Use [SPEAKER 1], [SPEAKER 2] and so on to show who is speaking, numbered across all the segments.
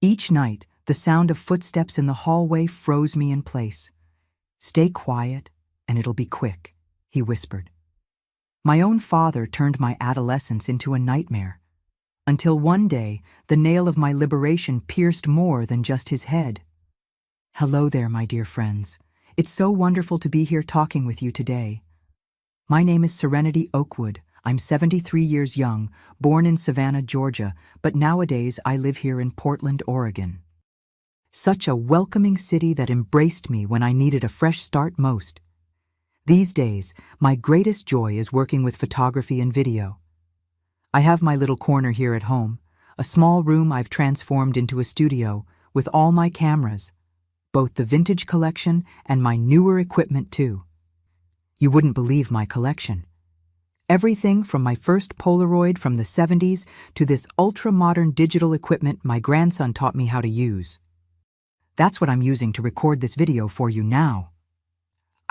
[SPEAKER 1] Each night, the sound of footsteps in the hallway froze me in place. "Stay quiet, and it'll be quick," he whispered. My own father turned my adolescence into a nightmare, until one day the nail of my liberation pierced more than just his head. Hello there, my dear friends. It's so wonderful to be here talking with you today. My name is Serenity Oakwood. I'm 73 years young, born in Savannah, Georgia, but nowadays I live here in Portland, Oregon. Such a welcoming city that embraced me when I needed a fresh start most. These days, my greatest joy is working with photography and video. I have my little corner here at home, a small room I've transformed into a studio with all my cameras, both the vintage collection and my newer equipment too. You wouldn't believe my collection. Everything from my first Polaroid from the 70s to this ultra-modern digital equipment my grandson taught me how to use. That's what I'm using to record this video for you now.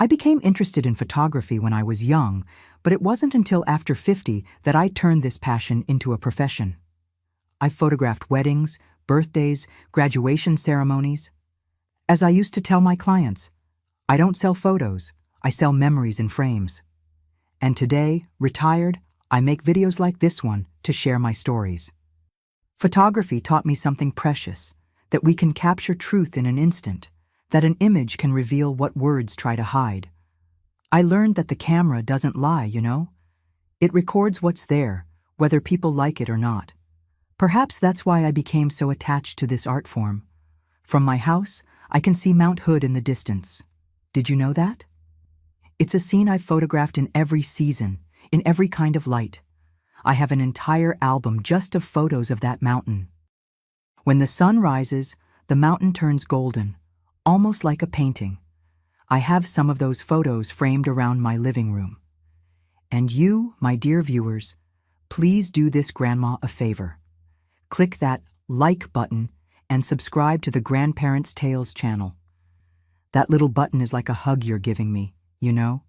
[SPEAKER 1] I became interested in photography when I was young, but it wasn't until after 50 that I turned this passion into a profession. I've photographed weddings, birthdays, graduation ceremonies. As I used to tell my clients, I don't sell photos, I sell memories in frames. And today, retired, I make videos like this one to share my stories. Photography taught me something precious, that we can capture truth in an instant, that an image can reveal what words try to hide. I learned that the camera doesn't lie, you know? It records what's there, whether people like it or not. Perhaps that's why I became so attached to this art form. From my house, I can see Mount Hood in the distance. Did you know that? It's a scene I've photographed in every season, in every kind of light. I have an entire album just of photos of that mountain. When the sun rises, the mountain turns golden, almost like a painting. I have some of those photos framed around my living room. And you, my dear viewers, please do this grandma a favor. Click that like button and subscribe to the Grandparents' Tales channel. That little button is like a hug you're giving me, you know?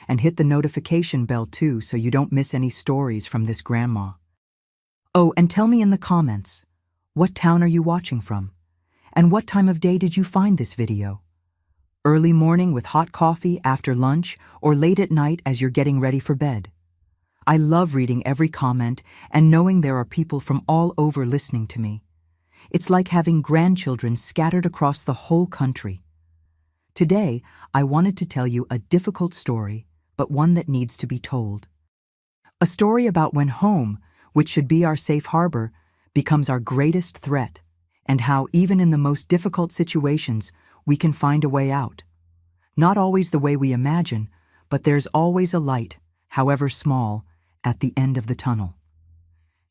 [SPEAKER 1] And hit the notification bell too so you don't miss any stories from this grandma. Oh, and tell me in the comments, what town are you watching from? And what time of day did you find this video? Early morning with hot coffee after lunch, or late at night as you're getting ready for bed? I love reading every comment and knowing there are people from all over listening to me. It's like having grandchildren scattered across the whole country. Today, I wanted to tell you a difficult story, but one that needs to be told. A story about when home, which should be our safe harbor, becomes our greatest threat, and how even in the most difficult situations, we can find a way out. Not always the way we imagine, but there's always a light, however small, at the end of the tunnel.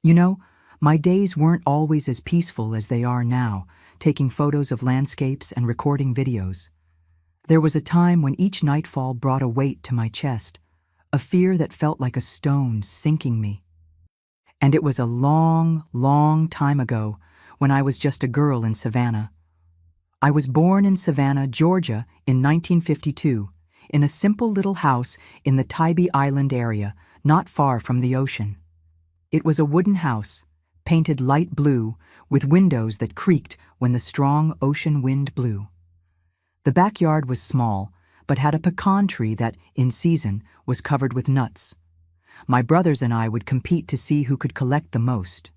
[SPEAKER 1] You know, my days weren't always as peaceful as they are now, taking photos of landscapes and recording videos. There was a time when each nightfall brought a weight to my chest, a fear that felt like a stone sinking me. And it was a long, long time ago, when I was just a girl in Savannah. I was born in Savannah, Georgia in 1952, in a simple little house in the Tybee Island area, not far from the ocean. It was a wooden house, painted light blue, with windows that creaked when the strong ocean wind blew. The backyard was small, but had a pecan tree that, in season, was covered with nuts. My brothers and I would compete to see who could collect the most.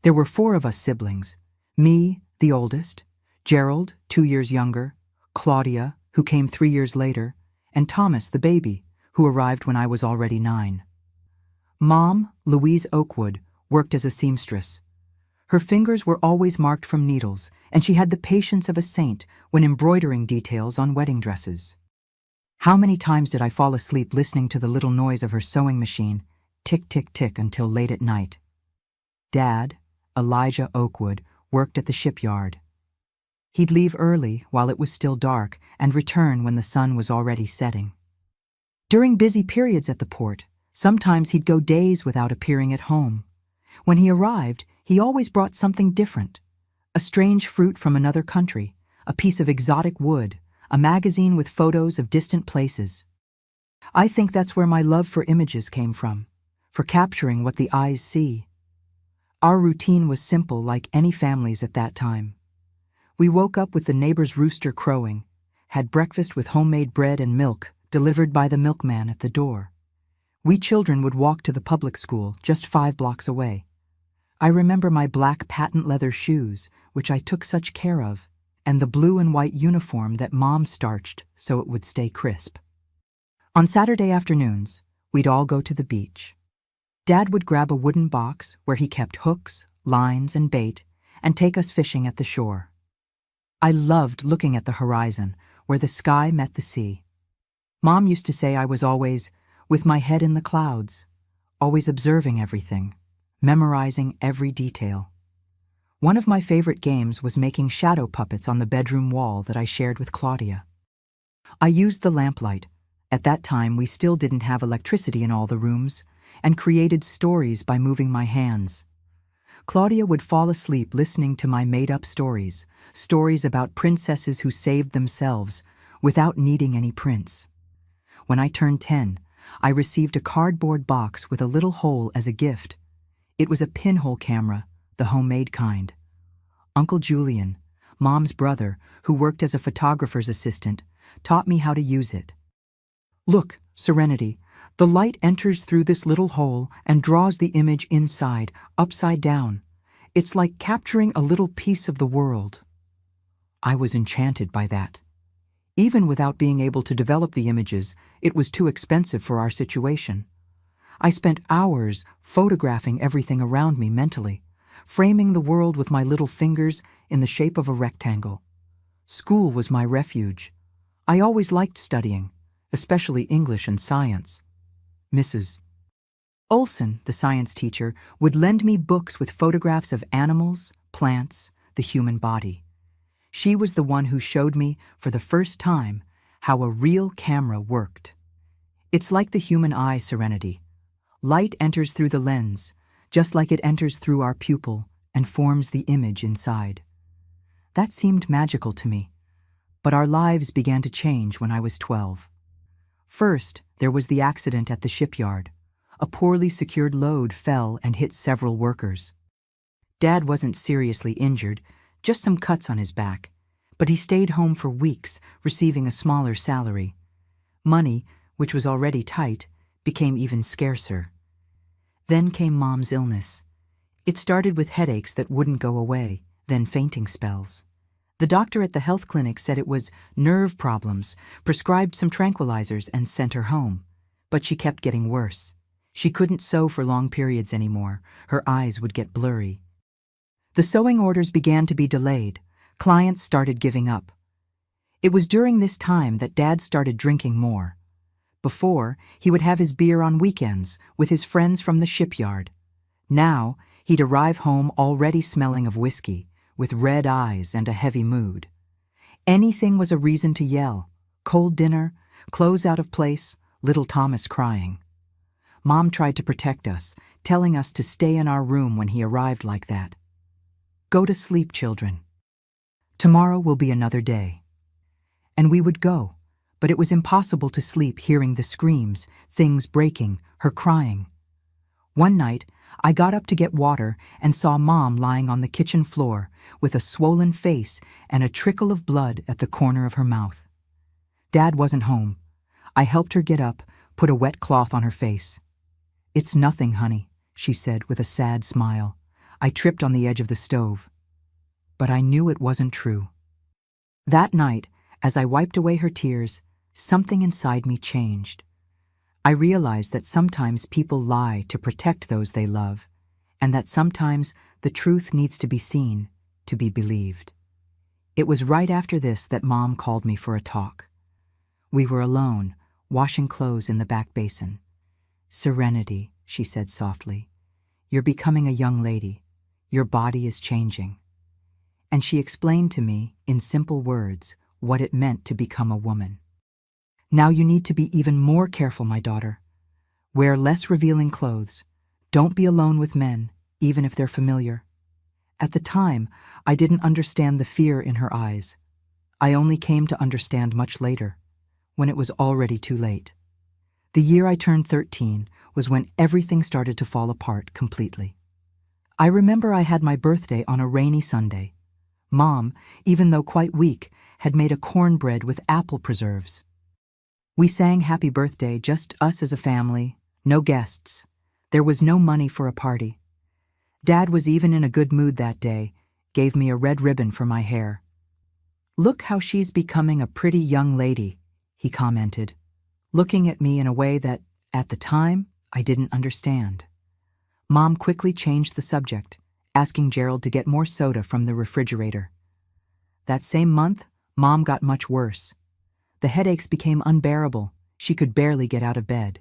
[SPEAKER 1] There were 4 of us siblings, me, the oldest, Gerald, 2 years younger, Claudia, who came 3 years later, and Thomas, the baby, who arrived when I was already 9. Mom, Louise Oakwood, worked as a seamstress. Her fingers were always marked from needles, and she had the patience of a saint when embroidering details on wedding dresses. How many times did I fall asleep listening to the little noise of her sewing machine, tick, tick, tick, until late at night. Dad, Elijah Oakwood, worked at the shipyard. He'd leave early while it was still dark and return when the sun was already setting. During busy periods at the port, sometimes he'd go days without appearing at home. When he arrived, he always brought something different. A strange fruit from another country, a piece of exotic wood, a magazine with photos of distant places. I think that's where my love for images came from, for capturing what the eyes see. Our routine was simple like any family's at that time. We woke up with the neighbor's rooster crowing, had breakfast with homemade bread and milk delivered by the milkman at the door. We children would walk to the public school just 5 blocks away. I remember my black patent leather shoes, which I took such care of, and the blue and white uniform that Mom starched so it would stay crisp. On Saturday afternoons, we'd all go to the beach. Dad would grab a wooden box where he kept hooks, lines, and bait and take us fishing at the shore. I loved looking at the horizon, where the sky met the sea. Mom used to say I was always with my head in the clouds, always observing everything, memorizing every detail. One of my favorite games was making shadow puppets on the bedroom wall that I shared with Claudia. I used the lamplight. At that time, we still didn't have electricity in all the rooms, and created stories by moving my hands. Claudia would fall asleep listening to my made-up stories, stories about princesses who saved themselves without needing any prince. When I turned 10, I received a cardboard box with a little hole as a gift. It was a pinhole camera, the homemade kind. Uncle Julian, Mom's brother, who worked as a photographer's assistant, taught me how to use it. "Look, Serenity, the light enters through this little hole and draws the image inside, upside down. It's like capturing a little piece of the world." I was enchanted by that. Even without being able to develop the images, it was too expensive for our situation. I spent hours photographing everything around me mentally, framing the world with my little fingers in the shape of a rectangle. School was my refuge. I always liked studying, especially English and science. Mrs. Olson, the science teacher, would lend me books with photographs of animals, plants, the human body. She was the one who showed me, for the first time, how a real camera worked. It's like the human eye, Serenity. Light enters through the lens, just like it enters through our pupil and forms the image inside. That seemed magical to me, but our lives began to change when I was 12. First, there was the accident at the shipyard. A poorly secured load fell and hit several workers. Dad wasn't seriously injured, just some cuts on his back, but he stayed home for weeks, receiving a smaller salary. Money, which was already tight, became even scarcer. Then came Mom's illness. It started with headaches that wouldn't go away, then fainting spells. The doctor at the health clinic said it was nerve problems, prescribed some tranquilizers, and sent her home. But she kept getting worse. She couldn't sew for long periods anymore. Her eyes would get blurry. The sewing orders began to be delayed. Clients started giving up. It was during this time that Dad started drinking more. Before, he would have his beer on weekends with his friends from the shipyard. Now, he'd arrive home already smelling of whiskey, with red eyes and a heavy mood. Anything was a reason to yell. Cold dinner, clothes out of place, little Thomas crying. Mom tried to protect us, telling us to stay in our room when he arrived like that. "Go to sleep, children. Tomorrow will be another day." And we would go, but it was impossible to sleep hearing the screams, things breaking, her crying. One night, I got up to get water and saw Mom lying on the kitchen floor with a swollen face and a trickle of blood at the corner of her mouth. Dad wasn't home. I helped her get up, put a wet cloth on her face. "It's nothing, honey," she said with a sad smile. I tripped on the edge of the stove. But I knew it wasn't true. That night, as I wiped away her tears, something inside me changed. I realized that sometimes people lie to protect those they love, and that sometimes the truth needs to be seen, to be believed. It was right after this that Mom called me for a talk. We were alone, washing clothes in the back basin. "Serenity," she said softly, "you're becoming a young lady. Your body is changing." And she explained to me, in simple words, what it meant to become a woman. "Now you need to be even more careful, my daughter. Wear less revealing clothes. Don't be alone with men, even if they're familiar." At the time, I didn't understand the fear in her eyes. I only came to understand much later, when it was already too late. The year I turned 13 was when everything started to fall apart completely. I remember I had my birthday on a rainy Sunday. Mom, even though quite weak, had made a cornbread with apple preserves. We sang happy birthday, just us as a family, no guests. There was no money for a party. Dad was even in a good mood that day, gave me a red ribbon for my hair. "Look how she's becoming a pretty young lady," he commented, looking at me in a way that, at the time, I didn't understand. Mom quickly changed the subject, asking Gerald to get more soda from the refrigerator. That same month, Mom got much worse. The headaches became unbearable. She could barely get out of bed.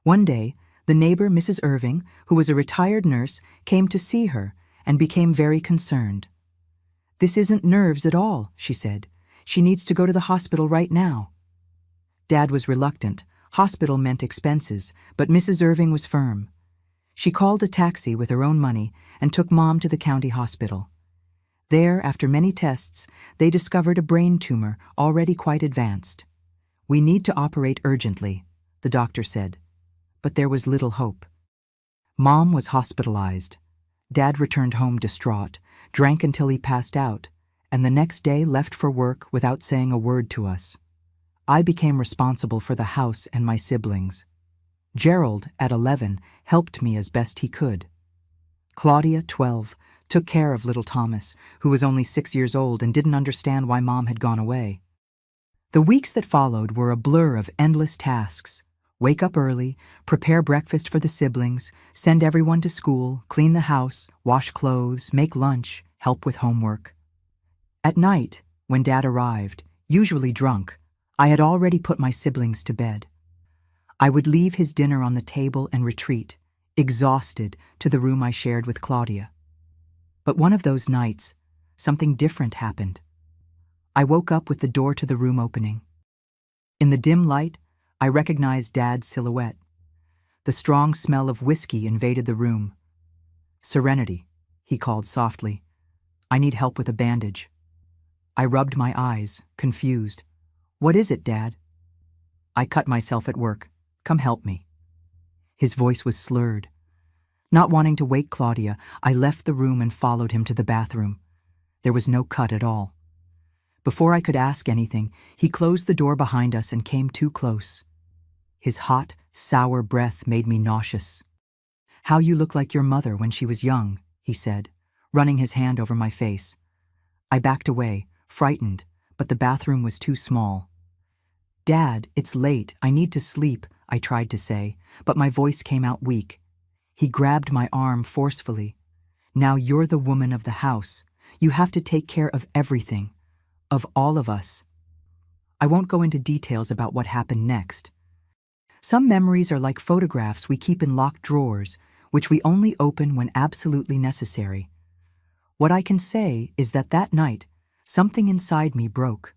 [SPEAKER 1] One day, the neighbor, Mrs. Irving, who was a retired nurse, came to see her and became very concerned. "This isn't nerves at all," she said. "She needs to go to the hospital right now." Dad was reluctant. Hospital meant expenses, but Mrs. Irving was firm. She called a taxi with her own money and took Mom to the county hospital. There, after many tests, they discovered a brain tumor already quite advanced. "We need to operate urgently," the doctor said. But there was little hope. Mom was hospitalized. Dad returned home distraught, drank until he passed out, and the next day left for work without saying a word to us. I became responsible for the house and my siblings. Gerald, at 11, helped me as best he could. Claudia, 12, took care of little Thomas, who was only 6 years old and didn't understand why Mom had gone away. The weeks that followed were a blur of endless tasks. Wake up early, prepare breakfast for the siblings, send everyone to school, clean the house, wash clothes, make lunch, help with homework. At night, when Dad arrived, usually drunk, I had already put my siblings to bed. I would leave his dinner on the table and retreat, exhausted, to the room I shared with Claudia. But one of those nights, something different happened. I woke up with the door to the room opening. In the dim light, I recognized Dad's silhouette. The strong smell of whiskey invaded the room. "Serenity," he called softly. "I need help with a bandage." I rubbed my eyes, confused. "What is it, Dad?" "I cut myself at work. Come help me." His voice was slurred. Not wanting to wake Claudia, I left the room and followed him to the bathroom. There was no cut at all. Before I could ask anything, he closed the door behind us and came too close. His hot, sour breath made me nauseous. "How you look like your mother when she was young," he said, running his hand over my face. I backed away, frightened, but the bathroom was too small. "Dad, it's late. I need to sleep," I tried to say, but my voice came out weak. He grabbed my arm forcefully. "Now you're the woman of the house. You have to take care of everything. Of all of us." I won't go into details about what happened next. Some memories are like photographs we keep in locked drawers, which we only open when absolutely necessary. What I can say is that night, something inside me broke.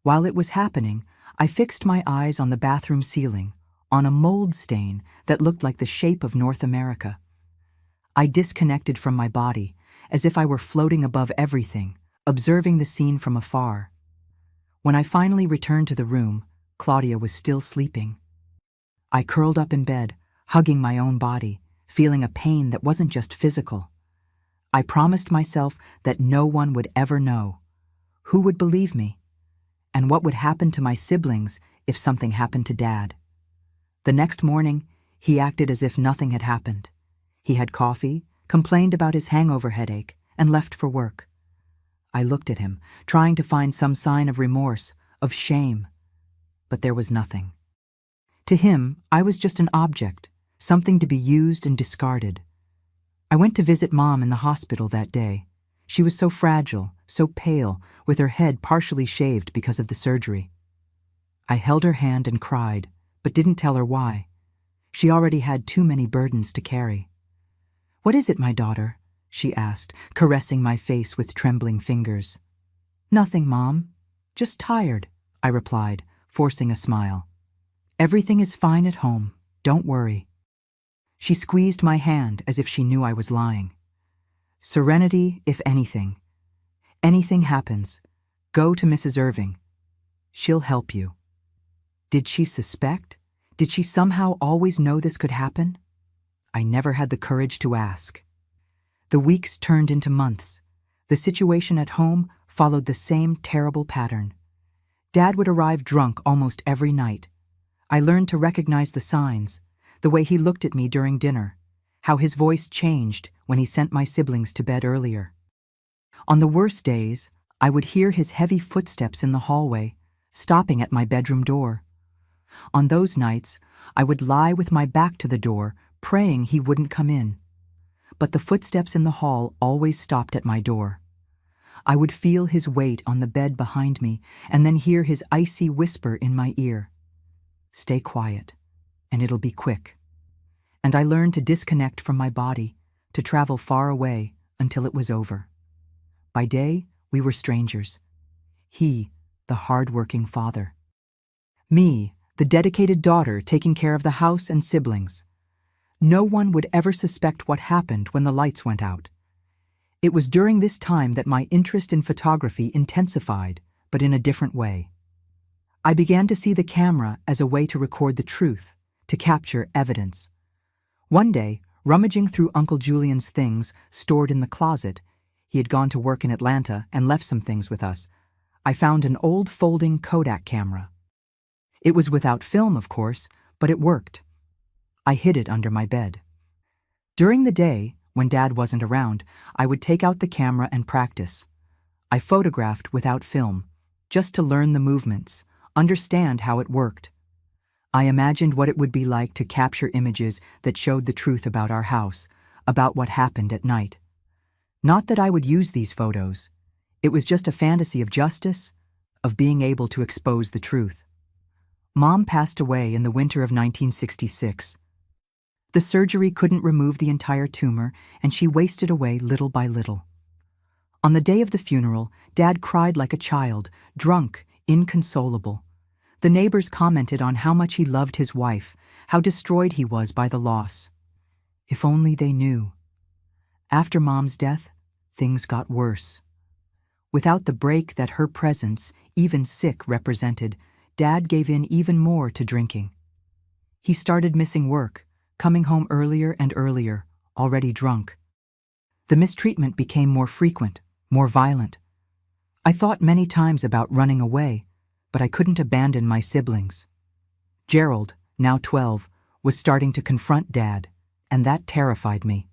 [SPEAKER 1] While it was happening, I fixed my eyes on the bathroom ceiling, on a mold stain that looked like the shape of North America. I disconnected from my body, as if I were floating above everything, observing the scene from afar. When I finally returned to the room, Claudia was still sleeping. I curled up in bed, hugging my own body, feeling a pain that wasn't just physical. I promised myself that no one would ever know. Who would believe me? And what would happen to my siblings if something happened to Dad? The next morning, he acted as if nothing had happened. He had coffee, complained about his hangover headache, and left for work. I looked at him, trying to find some sign of remorse, of shame. But there was nothing. To him, I was just an object, something to be used and discarded. I went to visit Mom in the hospital that day. She was so fragile, so pale, with her head partially shaved because of the surgery. I held her hand and cried, but didn't tell her why. She already had too many burdens to carry. "What is it, my daughter?" she asked, caressing my face with trembling fingers. "Nothing, Mom. Just tired," I replied, forcing a smile. "Everything is fine at home. Don't worry." She squeezed my hand as if she knew I was lying. "Serenity, if anything. Anything happens, go to Mrs. Irving. She'll help you." Did she suspect? Did she somehow always know this could happen? I never had the courage to ask. The weeks turned into months. The situation at home followed the same terrible pattern. Dad would arrive drunk almost every night. I learned to recognize the signs, the way he looked at me during dinner, how his voice changed when he sent my siblings to bed earlier. On the worst days, I would hear his heavy footsteps in the hallway, stopping at my bedroom door. On those nights, I would lie with my back to the door, praying he wouldn't come in. But the footsteps in the hall always stopped at my door. I would feel his weight on the bed behind me and then hear his icy whisper in my ear. "Stay quiet, and it'll be quick." And I learned to disconnect from my body, to travel far away until it was over. By day, we were strangers. He, the hard-working father. Me, the dedicated daughter taking care of the house and siblings. No one would ever suspect what happened when the lights went out. It was during this time that my interest in photography intensified, but in a different way. I began to see the camera as a way to record the truth, to capture evidence. One day, rummaging through Uncle Julian's things stored in the closet — he had gone to work in Atlanta and left some things with us — I found an old folding Kodak camera. It was without film, of course, but it worked. I hid it under my bed. During the day, when Dad wasn't around, I would take out the camera and practice. I photographed without film, just to learn the movements, understand how it worked. I imagined what it would be like to capture images that showed the truth about our house, about what happened at night. Not that I would use these photos. It was just a fantasy of justice, of being able to expose the truth. Mom passed away in the winter of 1966. The surgery couldn't remove the entire tumor, and she wasted away little by little. On the day of the funeral, Dad cried like a child, drunk, inconsolable. The neighbors commented on how much he loved his wife, how destroyed he was by the loss. If only they knew. After Mom's death, things got worse. Without the break that her presence, even sick, represented, Dad gave in even more to drinking. He started missing work, coming home earlier and earlier, already drunk. The mistreatment became more frequent, more violent. I thought many times about running away, but I couldn't abandon my siblings. Gerald, now 12, was starting to confront Dad, and that terrified me.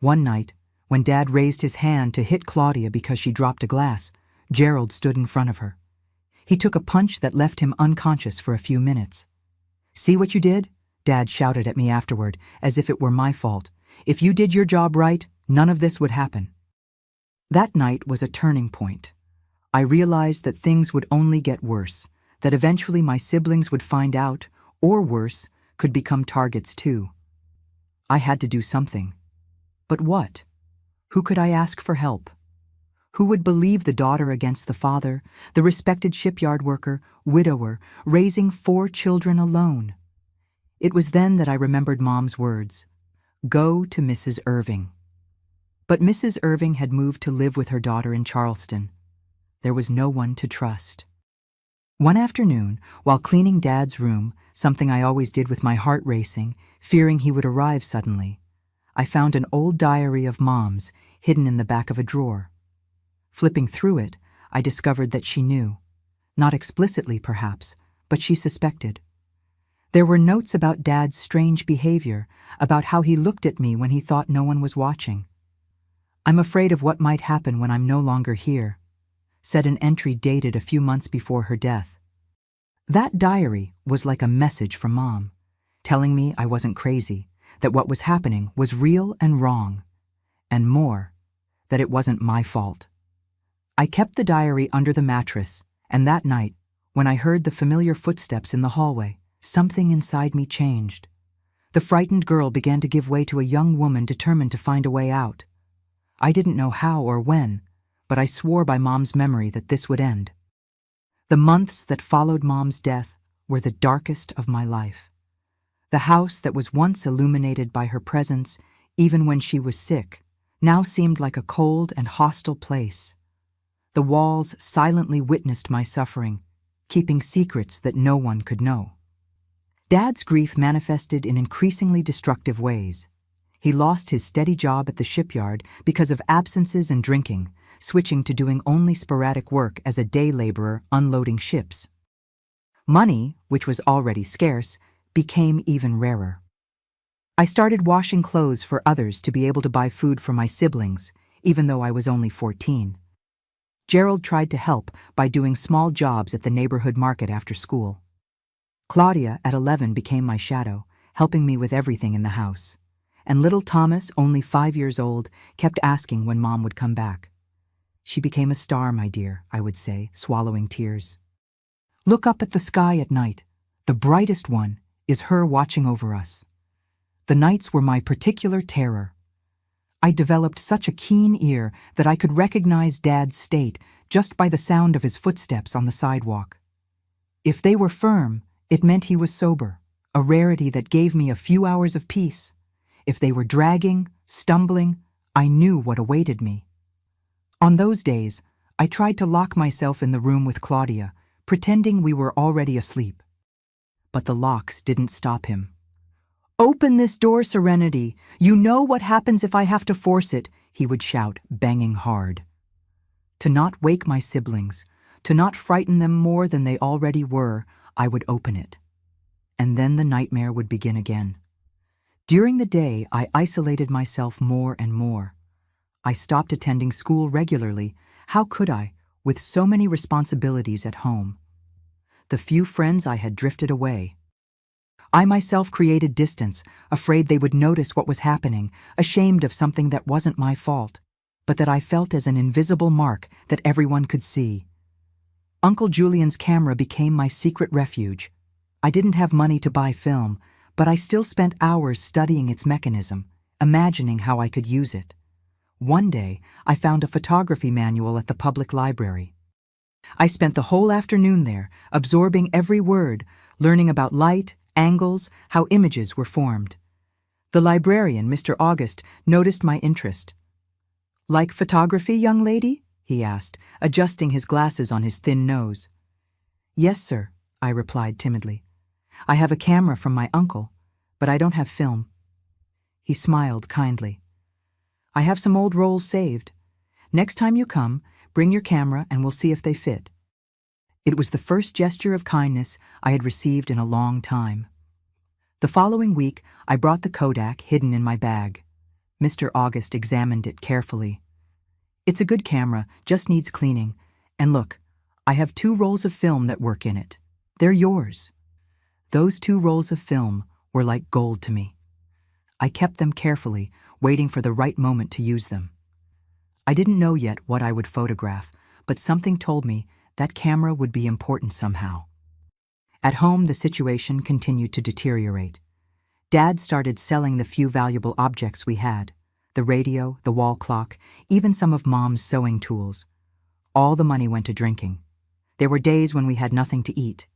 [SPEAKER 1] One night, when Dad raised his hand to hit Claudia because she dropped a glass, Gerald stood in front of her. He took a punch that left him unconscious for a few minutes. "See what you did?" Dad shouted at me afterward, as if it were my fault. "If you did your job right, none of this would happen." That night was a turning point. I realized that things would only get worse, that eventually my siblings would find out, or worse, could become targets too. I had to do something. But what? Who could I ask for help? Who would believe the daughter against the father, the respected shipyard worker, widower, raising 4 children alone? It was then that I remembered Mom's words, "Go to Mrs. Irving." But Mrs. Irving had moved to live with her daughter in Charleston. There was no one to trust. One afternoon, while cleaning Dad's room, something I always did with my heart racing, fearing he would arrive suddenly, I found an old diary of Mom's hidden in the back of a drawer. Flipping through it, I discovered that she knew. Not explicitly, perhaps, but she suspected. There were notes about Dad's strange behavior, about how he looked at me when he thought no one was watching. "I'm afraid of what might happen when I'm no longer here," said an entry dated a few months before her death. That diary was like a message from Mom, telling me I wasn't crazy, that what was happening was real and wrong, and more, that it wasn't my fault. I kept the diary under the mattress, and that night, when I heard the familiar footsteps in the hallway, something inside me changed. The frightened girl began to give way to a young woman determined to find a way out. I didn't know how or when, but I swore by Mom's memory that this would end. The months that followed Mom's death were the darkest of my life. The house that was once illuminated by her presence, even when she was sick, now seemed like a cold and hostile place. The walls silently witnessed my suffering, keeping secrets that no one could know. Dad's grief manifested in increasingly destructive ways. He lost his steady job at the shipyard because of absences and drinking, switching to doing only sporadic work as a day laborer unloading ships. Money, which was already scarce, became even rarer. I started washing clothes for others to be able to buy food for my siblings, even though I was only 14. Gerald tried to help by doing small jobs at the neighborhood market after school. Claudia, at 11, became my shadow, helping me with everything in the house. And little Thomas, only 5 years old, kept asking when Mom would come back. She became a star, my dear, I would say, swallowing tears. Look up at the sky at night. The brightest one is her watching over us. The nights were my particular terror. I developed such a keen ear that I could recognize Dad's state just by the sound of his footsteps on the sidewalk. If they were firm, it meant he was sober, a rarity that gave me a few hours of peace. If they were dragging, stumbling, I knew what awaited me. On those days, I tried to lock myself in the room with Claudia, pretending we were already asleep. But the locks didn't stop him. "Open this door, Serenity. You know what happens if I have to force it," he would shout, banging hard. To not wake my siblings, to not frighten them more than they already were, I would open it. And then the nightmare would begin again. During the day, I isolated myself more and more. I stopped attending school regularly. How could I, with so many responsibilities at home? The few friends I had drifted away. I myself created distance, afraid they would notice what was happening, ashamed of something that wasn't my fault, but that I felt as an invisible mark that everyone could see. Uncle Julian's camera became my secret refuge. I didn't have money to buy film, but I still spent hours studying its mechanism, imagining how I could use it. One day, I found a photography manual at the public library. I spent the whole afternoon there, absorbing every word, learning about light, angles, how images were formed. The librarian, Mr. August, noticed my interest. "Like photography, young lady?" he asked, adjusting his glasses on his thin nose. "Yes, sir," I replied timidly. "I have a camera from my uncle, but I don't have film." He smiled kindly. "I have some old rolls saved. Next time you come, bring your camera and we'll see if they fit." It was the first gesture of kindness I had received in a long time. The following week, I brought the Kodak hidden in my bag. Mr. August examined it carefully. "It's a good camera, just needs cleaning. And look, I have 2 rolls of film that work in it. They're yours." Those 2 rolls of film were like gold to me. I kept them carefully, waiting for the right moment to use them. I didn't know yet what I would photograph, but something told me that camera would be important somehow. At home, the situation continued to deteriorate. Dad started selling the few valuable objects we had: the radio, the wall clock, even some of Mom's sewing tools. All the money went to drinking. There were days when we had nothing to eat.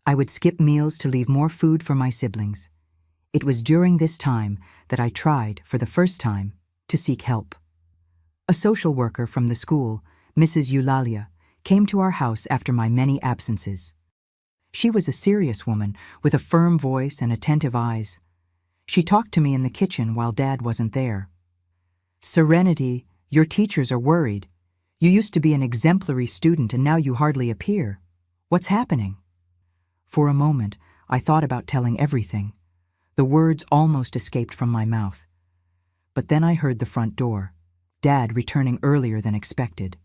[SPEAKER 1] I would skip meals to leave more food for my siblings. It was during this time that I tried, for the first time, to seek help. A social worker from the school, Mrs. Eulalia, came to our house after my many absences. She was a serious woman with a firm voice and attentive eyes. She talked to me in the kitchen while Dad wasn't there. "Serenity, your teachers are worried. You used to be an exemplary student and now you hardly appear. What's happening?" For a moment, I thought about telling everything. The words almost escaped from my mouth. But then I heard the front door, Dad returning earlier than expected.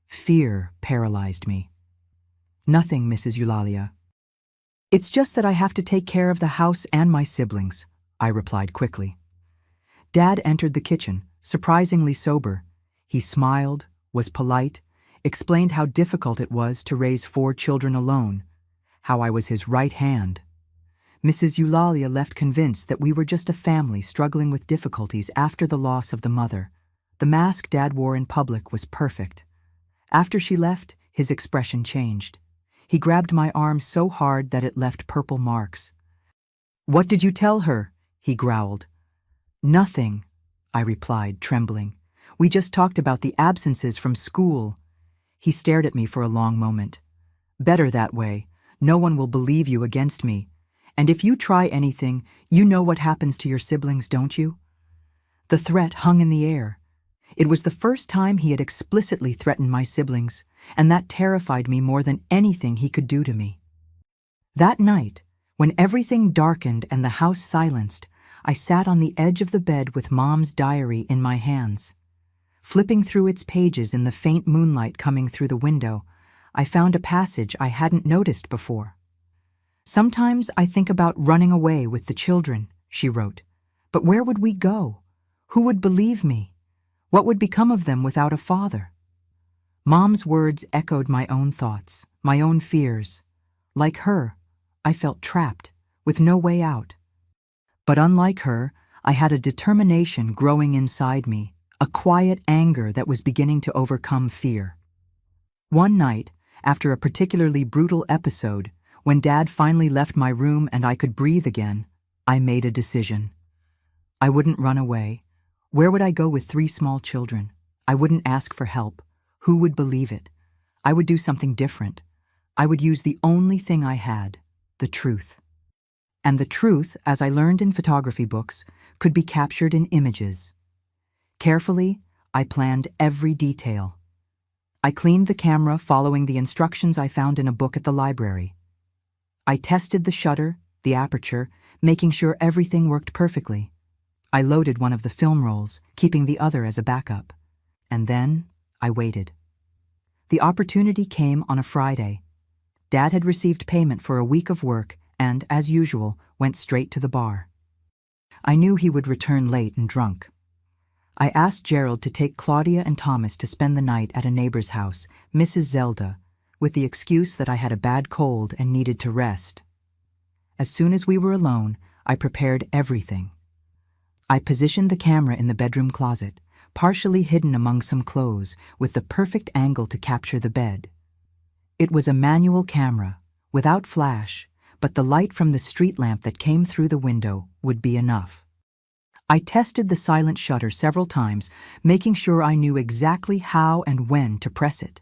[SPEAKER 1] Fear paralyzed me. "Nothing, Mrs. Eulalia. It's just that I have to take care of the house and my siblings," I replied quickly. Dad entered the kitchen, surprisingly sober. He smiled, was polite, explained how difficult it was to raise 4 children alone, how I was his right hand. Mrs. Eulalia left convinced that we were just a family struggling with difficulties after the loss of the mother. The mask Dad wore in public was perfect. After she left, his expression changed. He grabbed my arm so hard that it left purple marks. "What did you tell her?" he growled. "Nothing," I replied, trembling. "We just talked about the absences from school." He stared at me for a long moment. "Better that way. No one will believe you against me. And if you try anything, you know what happens to your siblings, don't you?" The threat hung in the air. It was the first time he had explicitly threatened my siblings, and that terrified me more than anything he could do to me. That night, when everything darkened and the house silenced, I sat on the edge of the bed with Mom's diary in my hands. Flipping through its pages in the faint moonlight coming through the window, I found a passage I hadn't noticed before. "Sometimes I think about running away with the children," she wrote. "But where would we go? Who would believe me? What would become of them without a father?" Mom's words echoed my own thoughts, my own fears. Like her, I felt trapped, with no way out. But unlike her, I had a determination growing inside me, a quiet anger that was beginning to overcome fear. One night, after a particularly brutal episode, when Dad finally left my room and I could breathe again, I made a decision. I wouldn't run away. Where would I go with 3 small children? I wouldn't ask for help. Who would believe it? I would do something different. I would use the only thing I had, the truth. And the truth, as I learned in photography books, could be captured in images. Carefully, I planned every detail. I cleaned the camera following the instructions I found in a book at the library. I tested the shutter, the aperture, making sure everything worked perfectly. I loaded one of the film rolls, keeping the other as a backup. And then I waited. The opportunity came on a Friday. Dad had received payment for a week of work and, as usual, went straight to the bar. I knew he would return late and drunk. I asked Gerald to take Claudia and Thomas to spend the night at a neighbor's house, Mrs. Zelda, with the excuse that I had a bad cold and needed to rest. As soon as we were alone, I prepared everything. I positioned the camera in the bedroom closet, partially hidden among some clothes, with the perfect angle to capture the bed. It was a manual camera, without flash, but the light from the street lamp that came through the window would be enough. I tested the silent shutter several times, making sure I knew exactly how and when to press it.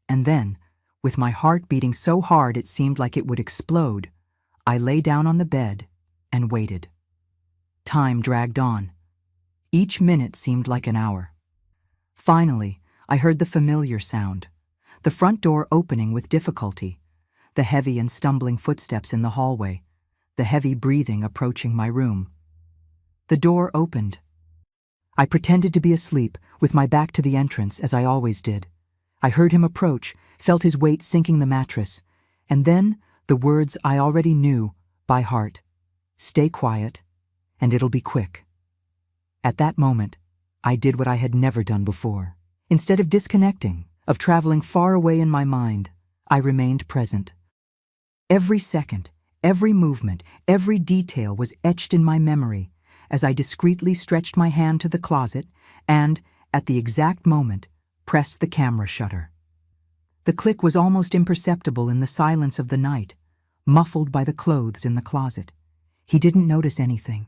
[SPEAKER 1] And then, with my heart beating so hard it seemed like it would explode, I lay down on the bed and waited. Time dragged on. Each minute seemed like an hour. Finally, I heard the familiar sound, the front door opening with difficulty, the heavy and stumbling footsteps in the hallway, the heavy breathing approaching my room. The door opened. I pretended to be asleep, with my back to the entrance, as I always did. I heard him approach, felt his weight sinking the mattress, and then the words I already knew by heart: "Stay quiet, and it'll be quick." At that moment, I did what I had never done before. Instead of disconnecting, of traveling far away in my mind, I remained present. Every second, every movement, every detail was etched in my memory as I discreetly stretched my hand to the closet and, at the exact moment, pressed the camera shutter. The click was almost imperceptible in the silence of the night, muffled by the clothes in the closet. He didn't notice anything,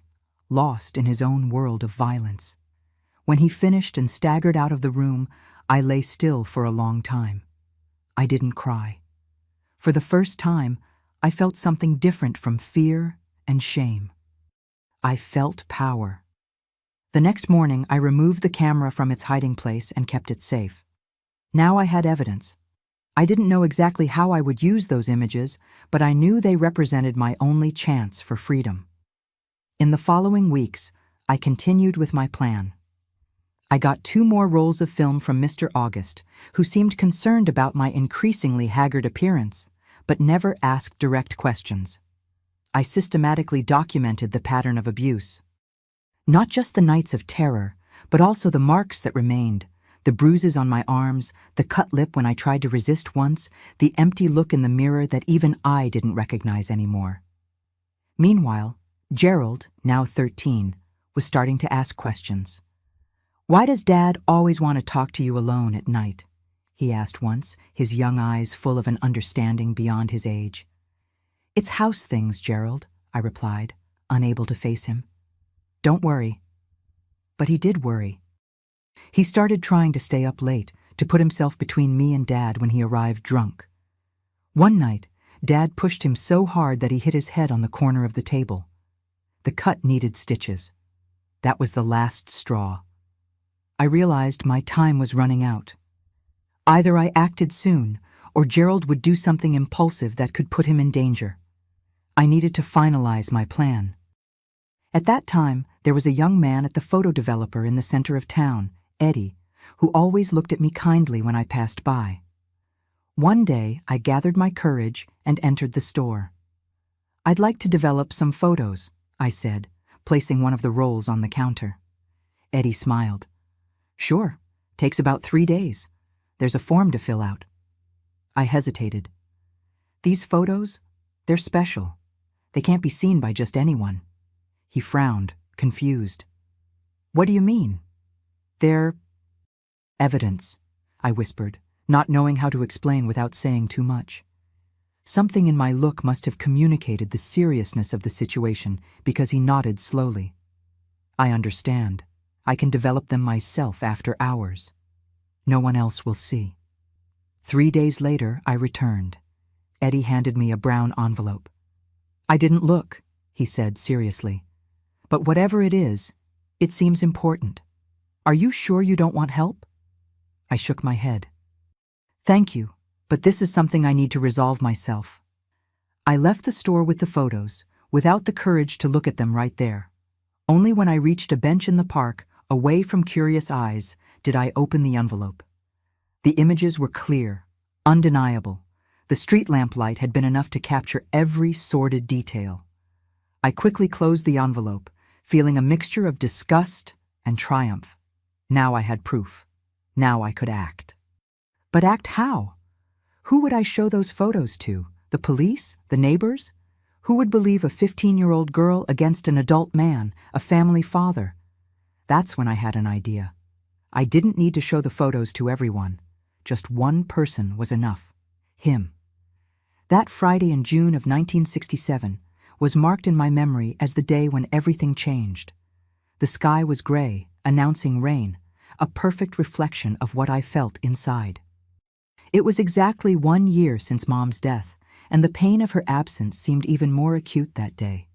[SPEAKER 1] lost in his own world of violence. When he finished and staggered out of the room, I lay still for a long time. I didn't cry. For the first time, I felt something different from fear and shame. I felt power. The next morning, I removed the camera from its hiding place and kept it safe. Now I had evidence. I didn't know exactly how I would use those images, but I knew they represented my only chance for freedom. In the following weeks, I continued with my plan. I got 2 more rolls of film from Mr. August, who seemed concerned about my increasingly haggard appearance, but never asked direct questions. I systematically documented the pattern of abuse. Not just the nights of terror, but also the marks that remained, the bruises on my arms, the cut lip when I tried to resist once, the empty look in the mirror that even I didn't recognize anymore. Meanwhile, Gerald, now 13, was starting to ask questions. "Why does Dad always want to talk to you alone at night?" he asked once, his young eyes full of an understanding beyond his age. "It's house things, Gerald," I replied, unable to face him. "Don't worry." But he did worry. He started trying to stay up late, to put himself between me and Dad when he arrived drunk. One night, Dad pushed him so hard that he hit his head on the corner of the table. The cut needed stitches. That was the last straw. I realized my time was running out. Either I acted soon, or Gerald would do something impulsive that could put him in danger. I needed to finalize my plan. At that time, there was a young man at the photo developer in the center of town, Eddie, who always looked at me kindly when I passed by. One day, I gathered my courage and entered the store. "I'd like to develop some photos," I said, placing one of the rolls on the counter. Eddie smiled. "Sure, takes about 3 days. There's a form to fill out." I hesitated. "These photos, they're special. They can't be seen by just anyone." He frowned, confused. "What do you mean?" "They're evidence," I whispered, not knowing how to explain without saying too much. Something in my look must have communicated the seriousness of the situation because he nodded slowly. "I understand. I can develop them myself after hours. No one else will see." 3 days later, I returned. Eddie handed me a brown envelope. "I didn't look," he said seriously. "But whatever it is, it seems important. Are you sure you don't want help?" I shook my head. "Thank you, but this is something I need to resolve myself." I left the store with the photos, without the courage to look at them right there. Only when I reached a bench in the park, away from curious eyes, did I open the envelope. The images were clear, undeniable. The street lamp light had been enough to capture every sordid detail. I quickly closed the envelope, feeling a mixture of disgust and triumph. Now I had proof. Now I could act. But act how? Who would I show those photos to? The police? The neighbors? Who would believe a 15-year-old girl against an adult man, a family father? That's when I had an idea. I didn't need to show the photos to everyone. Just one person was enough. Him. That Friday in June of 1967 was marked in my memory as the day when everything changed. The sky was gray, announcing rain, a perfect reflection of what I felt inside. It was exactly 1 year since Mom's death, and the pain of her absence seemed even more acute that day.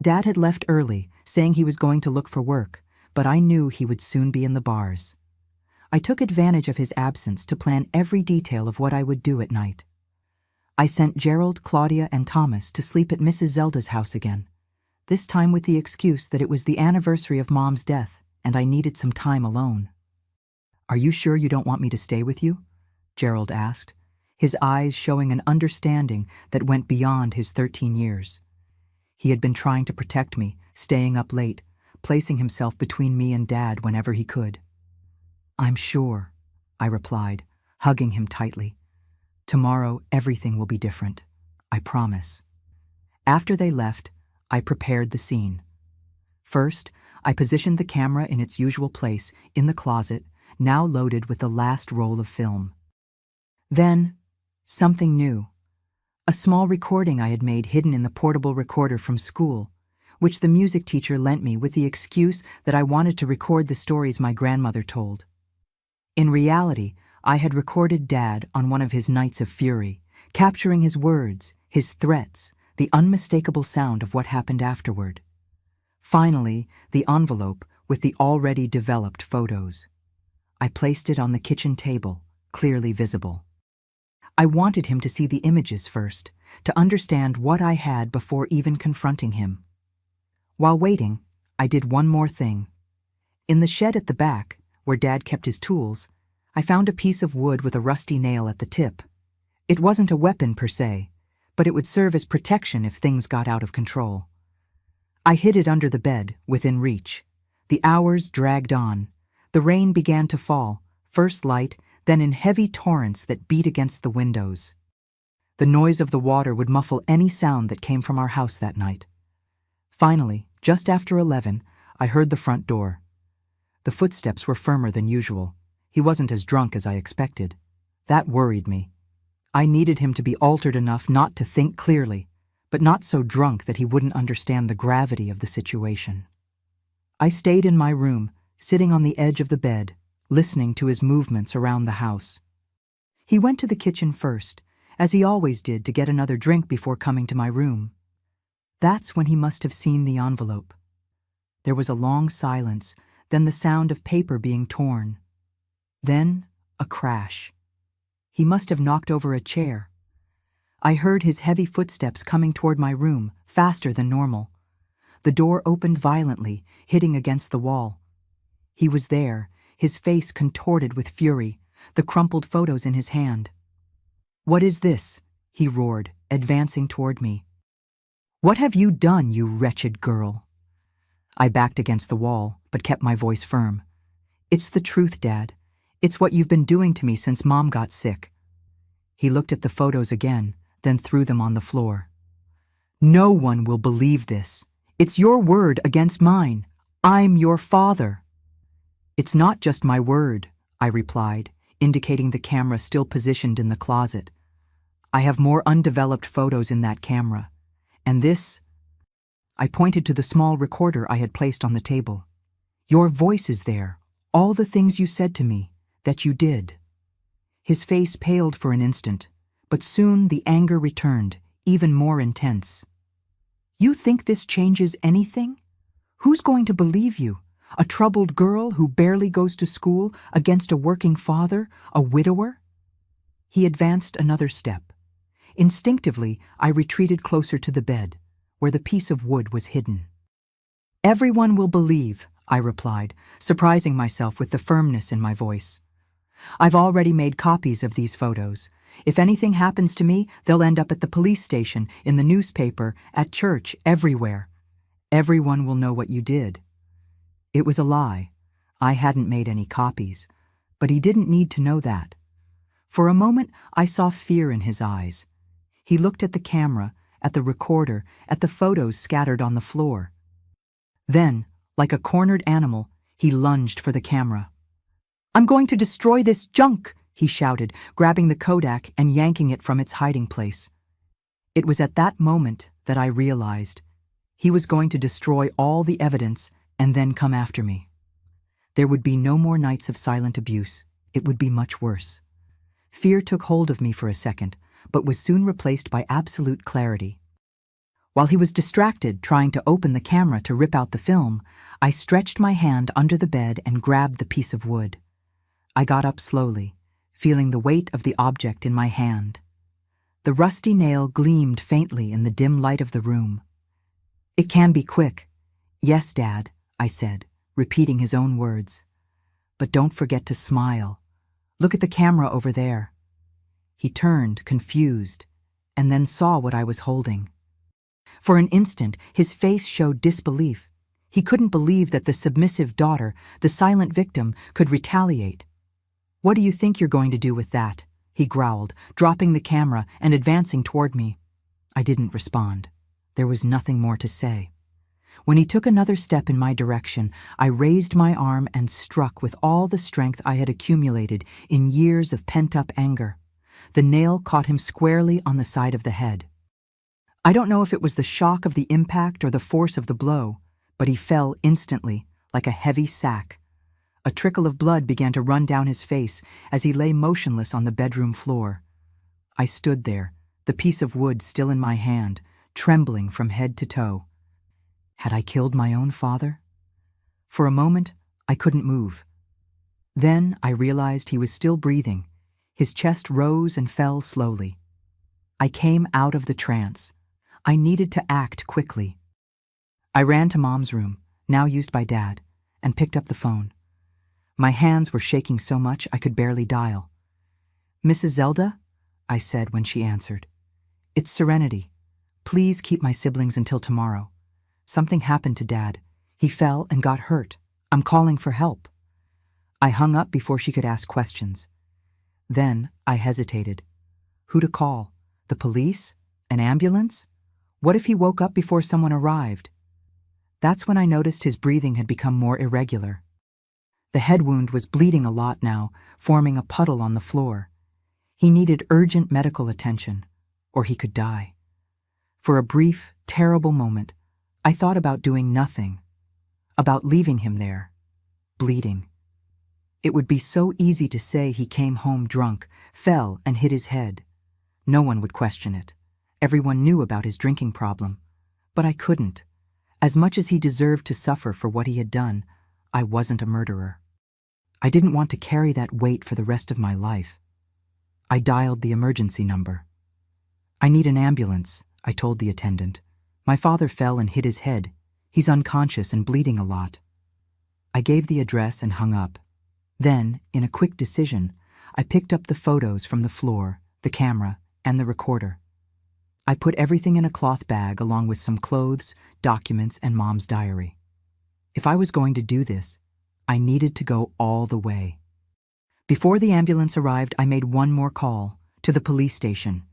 [SPEAKER 1] Dad had left early, saying he was going to look for work, but I knew he would soon be in the bars. I took advantage of his absence to plan every detail of what I would do at night. I sent Gerald, Claudia, and Thomas to sleep at Mrs. Zelda's house again, this time with the excuse that it was the anniversary of Mom's death and I needed some time alone. "Are you sure you don't want me to stay with you?" Gerald asked, his eyes showing an understanding that went beyond his 13 years. He had been trying to protect me, staying up late, placing himself between me and Dad whenever he could. "I'm sure," I replied, hugging him tightly. "Tomorrow everything will be different. I promise." After they left, I prepared the scene. First, I positioned the camera in its usual place, in the closet, now loaded with the last roll of film. Then, something new. A small recording I had made hidden in the portable recorder from school, which the music teacher lent me with the excuse that I wanted to record the stories my grandmother told. In reality, I had recorded Dad on one of his nights of fury, capturing his words, his threats, the unmistakable sound of what happened afterward. Finally, the envelope with the already developed photos. I placed it on the kitchen table, clearly visible. I wanted him to see the images first, to understand what I had before even confronting him. While waiting, I did one more thing. In the shed at the back, where Dad kept his tools, I found a piece of wood with a rusty nail at the tip. It wasn't a weapon per se, but it would serve as protection if things got out of control. I hid it under the bed, within reach. The hours dragged on. The rain began to fall, first light, then in heavy torrents that beat against the windows. The noise of the water would muffle any sound that came from our house that night. Finally, just after 11, I heard the front door. The footsteps were firmer than usual. He wasn't as drunk as I expected. That worried me. I needed him to be altered enough not to think clearly, but not so drunk that he wouldn't understand the gravity of the situation. I stayed in my room, sitting on the edge of the bed, listening to his movements around the house. He went to the kitchen first, as he always did, to get another drink before coming to my room. That's when he must have seen the envelope. There was a long silence, then the sound of paper being torn. Then, a crash. He must have knocked over a chair. I heard his heavy footsteps coming toward my room, faster than normal. The door opened violently, hitting against the wall. He was there, his face contorted with fury, the crumpled photos in his hand. "What is this?" he roared, advancing toward me. "What have you done, you wretched girl?" I backed against the wall, but kept my voice firm. "It's the truth, Dad. It's what you've been doing to me since Mom got sick." He looked at the photos again, then threw them on the floor. "No one will believe this. It's your word against mine. I'm your father." "It's not just my word," I replied, indicating the camera still positioned in the closet. "I have more undeveloped photos in that camera. And this—" I pointed to the small recorder I had placed on the table. "Your voice is there, all the things you said to me, that you did." His face paled for an instant, but soon the anger returned, even more intense. "You think this changes anything? Who's going to believe you? A troubled girl who barely goes to school against a working father, a widower?" He advanced another step. Instinctively, I retreated closer to the bed, where the piece of wood was hidden. "Everyone will believe," I replied, surprising myself with the firmness in my voice. "I've already made copies of these photos. If anything happens to me, they'll end up at the police station, in the newspaper, at church, everywhere. Everyone will know what you did." It was a lie. I hadn't made any copies, but he didn't need to know that. For a moment, I saw fear in his eyes. He looked at the camera, at the recorder, at the photos scattered on the floor. Then, like a cornered animal, he lunged for the camera. "I'm going to destroy this junk!" he shouted, grabbing the Kodak and yanking it from its hiding place. It was at that moment that I realized he was going to destroy all the evidence and then come after me. There would be no more nights of silent abuse. It would be much worse. Fear took hold of me for a second, but was soon replaced by absolute clarity. While he was distracted trying to open the camera to rip out the film, I stretched my hand under the bed and grabbed the piece of wood. I got up slowly, feeling the weight of the object in my hand. The rusty nail gleamed faintly in the dim light of the room. "It can be quick." "Yes, Dad," I said, repeating his own words. "But don't forget to smile. Look at the camera over there." He turned, confused, and then saw what I was holding. For an instant, his face showed disbelief. He couldn't believe that the submissive daughter, the silent victim, could retaliate. "What do you think you're going to do with that?" he growled, dropping the camera and advancing toward me. I didn't respond. There was nothing more to say. When he took another step in my direction, I raised my arm and struck with all the strength I had accumulated in years of pent-up anger. The nail caught him squarely on the side of the head. I don't know if it was the shock of the impact or the force of the blow, but he fell instantly, like a heavy sack. A trickle of blood began to run down his face as he lay motionless on the bedroom floor. I stood there, the piece of wood still in my hand, trembling from head to toe. Had I killed my own father? For a moment, I couldn't move. Then I realized he was still breathing. His chest rose and fell slowly. I came out of the trance. I needed to act quickly. I ran to Mom's room, now used by Dad, and picked up the phone. My hands were shaking so much I could barely dial. "Mrs. Zelda?" I said when she answered. "It's Serenity. Please keep my siblings until tomorrow. Something happened to Dad. He fell and got hurt. I'm calling for help." I hung up before she could ask questions. Then I hesitated. Who to call? The police? An ambulance? What if he woke up before someone arrived? That's when I noticed his breathing had become more irregular. The head wound was bleeding a lot now, forming a puddle on the floor. He needed urgent medical attention, or he could die. For a brief, terrible moment, I thought about doing nothing, about leaving him there, bleeding. It would be so easy to say he came home drunk, fell, and hit his head. No one would question it. Everyone knew about his drinking problem. But I couldn't. As much as he deserved to suffer for what he had done, I wasn't a murderer. I didn't want to carry that weight for the rest of my life. I dialed the emergency number. "I need an ambulance," I told the attendant. "My father fell and hit his head. He's unconscious and bleeding a lot." I gave the address and hung up. Then, in a quick decision, I picked up the photos from the floor, the camera, and the recorder. I put everything in a cloth bag along with some clothes, documents, and Mom's diary. If I was going to do this, I needed to go all the way. Before the ambulance arrived, I made one more call, to the police station.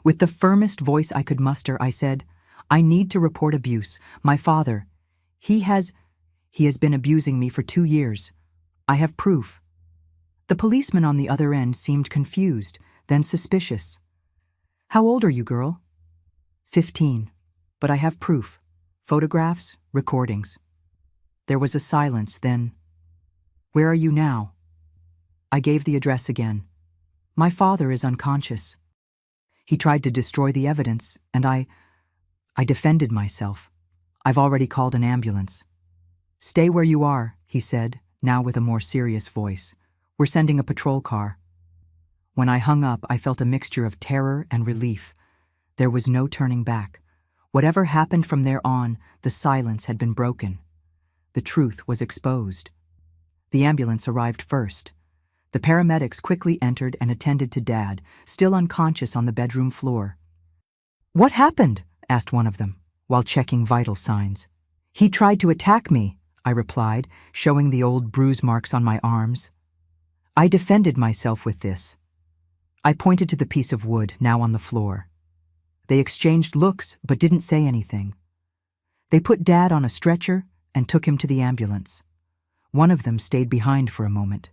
[SPEAKER 1] With the firmest voice I could muster, I said, "I need to report abuse. My father, he has been abusing me for 2 years. I have proof." The policeman on the other end seemed confused, then suspicious. "How old are you, girl?" 15, but I have proof. Photographs, recordings." There was a silence, then, "Where are you now?" I gave the address again. "My father is unconscious. He tried to destroy the evidence, and I defended myself. I've already called an ambulance." "Stay where you are," he said, now with a more serious voice. "We're sending a patrol car." When I hung up, I felt a mixture of terror and relief. There was no turning back. Whatever happened from there on, the silence had been broken. The truth was exposed. The ambulance arrived first. The paramedics quickly entered and attended to Dad, still unconscious on the bedroom floor. "What happened?" asked one of them, while checking vital signs. "He tried to attack me," I replied, showing the old bruise marks on my arms. "I defended myself with this." I pointed to the piece of wood now on the floor. They exchanged looks but didn't say anything. They put Dad on a stretcher and took him to the ambulance. One of them stayed behind for a moment.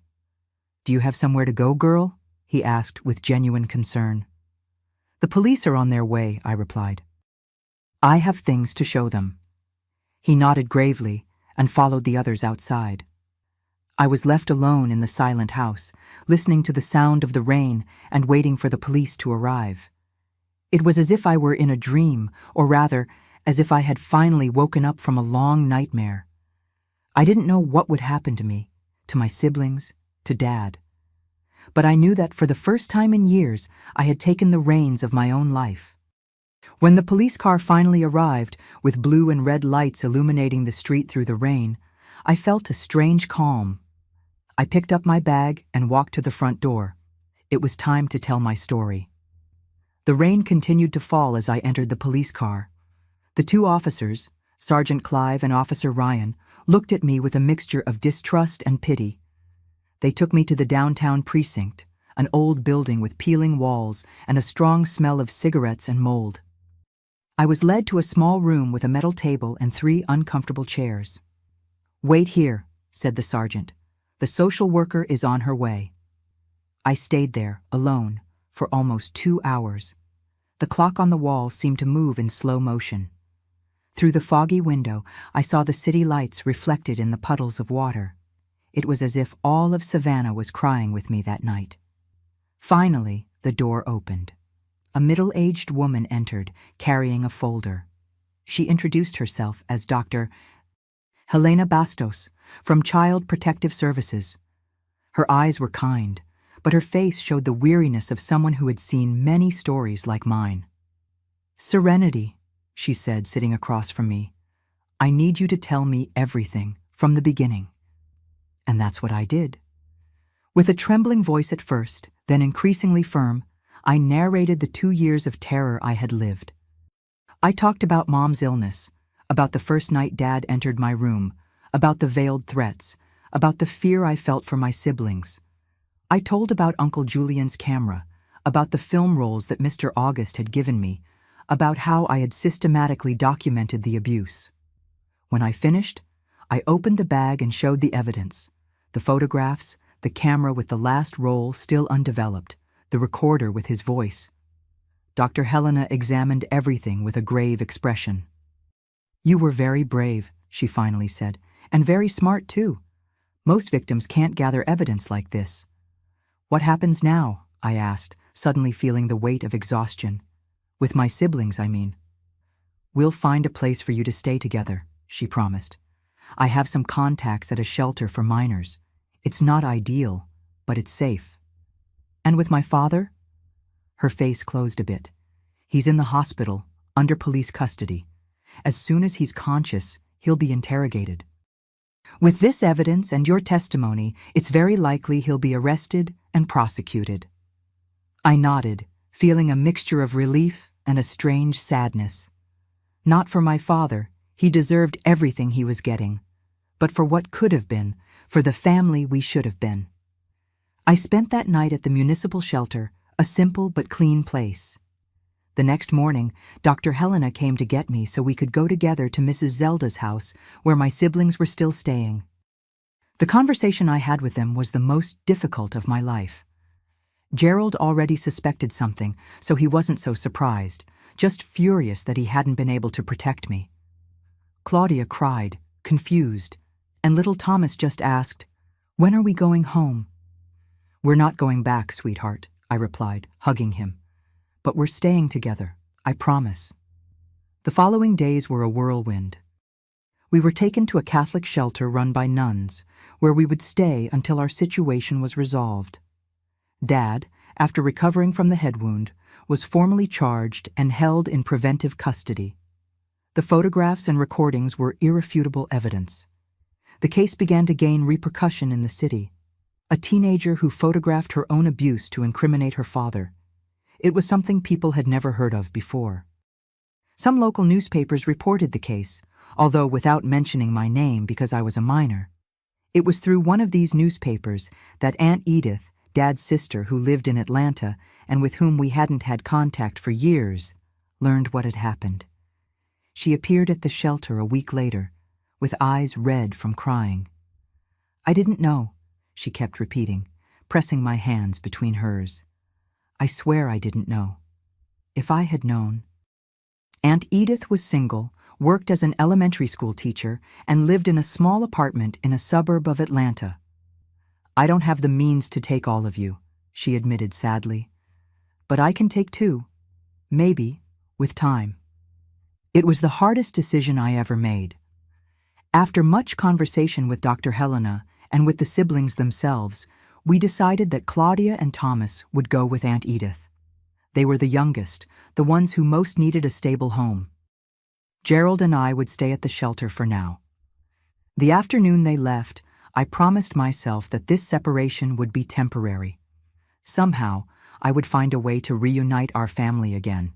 [SPEAKER 1] "Do you have somewhere to go, girl?" he asked with genuine concern. "The police are on their way," I replied. "I have things to show them." He nodded gravely and followed the others outside. I was left alone in the silent house, listening to the sound of the rain and waiting for the police to arrive. It was as if I were in a dream, or rather, as if I had finally woken up from a long nightmare. I didn't know what would happen to me, to my siblings, to Dad. But I knew that for the first time in years, I had taken the reins of my own life. When the police car finally arrived, with blue and red lights illuminating the street through the rain, I felt a strange calm. I picked up my bag and walked to the front door. It was time to tell my story. The rain continued to fall as I entered the police car. The 2 officers, Sergeant Clive and Officer Ryan, looked at me with a mixture of distrust and pity. They took me to the downtown precinct, an old building with peeling walls and a strong smell of cigarettes and mold. I was led to a small room with a metal table and 3 uncomfortable chairs. "Wait here," said the sergeant. "The social worker is on her way." I stayed there, alone, for almost 2 hours. The clock on the wall seemed to move in slow motion. Through the foggy window, I saw the city lights reflected in the puddles of water. It was as if all of Savannah was crying with me that night. Finally, the door opened. A middle-aged woman entered, carrying a folder. She introduced herself as Dr. Helena Bastos, from Child Protective Services. Her eyes were kind, but her face showed the weariness of someone who had seen many stories like mine. "Serenity," she said, sitting across from me. "I need you to tell me everything, from the beginning." And that's what I did. With a trembling voice at first, then increasingly firm, I narrated the 2 years of terror I had lived. I talked about Mom's illness, about the first night Dad entered my room, about the veiled threats, about the fear I felt for my siblings. I told about Uncle Julian's camera, about the film rolls that Mr. August had given me, about how I had systematically documented the abuse. When I finished, I opened the bag and showed the evidence: the photographs, the camera with the last roll still undeveloped, the recorder with his voice. Dr. Helena examined everything with a grave expression. "You were very brave," she finally said, "and very smart too. Most victims can't gather evidence like this." "What happens now?" I asked, suddenly feeling the weight of exhaustion. "With my siblings, I mean." "We'll find a place for you to stay together," she promised. I have some contacts at a shelter for minors. It's not ideal, but it's safe. And with my father? Her face closed a bit. He's in the hospital, under police custody. As soon as he's conscious, he'll be interrogated. With this evidence and your testimony, it's very likely he'll be arrested and prosecuted. I nodded, feeling a mixture of relief and a strange sadness. Not for my father, he deserved everything he was getting, but for what could have been, for the family we should have been. I spent that night at the municipal shelter, a simple but clean place. The next morning, Dr. Helena came to get me so we could go together to Mrs. Zelda's house, where my siblings were still staying. The conversation I had with them was the most difficult of my life. Gerald already suspected something, so he wasn't so surprised, just furious that he hadn't been able to protect me. Claudia cried, confused, and little Thomas just asked, "When are we going home?" "We're not going back, sweetheart," I replied, hugging him. "But we're staying together, I promise." The following days were a whirlwind. We were taken to a Catholic shelter run by nuns, where we would stay until our situation was resolved. Dad, after recovering from the head wound, was formally charged and held in preventive custody. The photographs and recordings were irrefutable evidence. The case began to gain repercussion in the city. A teenager who photographed her own abuse to incriminate her father. It was something people had never heard of before. Some local newspapers reported the case, although without mentioning my name because I was a minor. It was through one of these newspapers that Aunt Edith, Dad's sister who lived in Atlanta and with whom we hadn't had contact for years, learned what had happened. She appeared at the shelter a week later, with eyes red from crying. "I didn't know," she kept repeating, pressing my hands between hers. "I swear I didn't know. If I had known." Aunt Edith was single, worked as an elementary school teacher, and lived in a small apartment in a suburb of Atlanta. "I don't have the means to take all of you," she admitted sadly. "But I can take two. Maybe, with time." It was the hardest decision I ever made. After much conversation with Dr. Helena and with the siblings themselves, we decided that Claudia and Thomas would go with Aunt Edith. They were the youngest, the ones who most needed a stable home. Gerald and I would stay at the shelter for now. The afternoon they left, I promised myself that this separation would be temporary. Somehow, I would find a way to reunite our family again.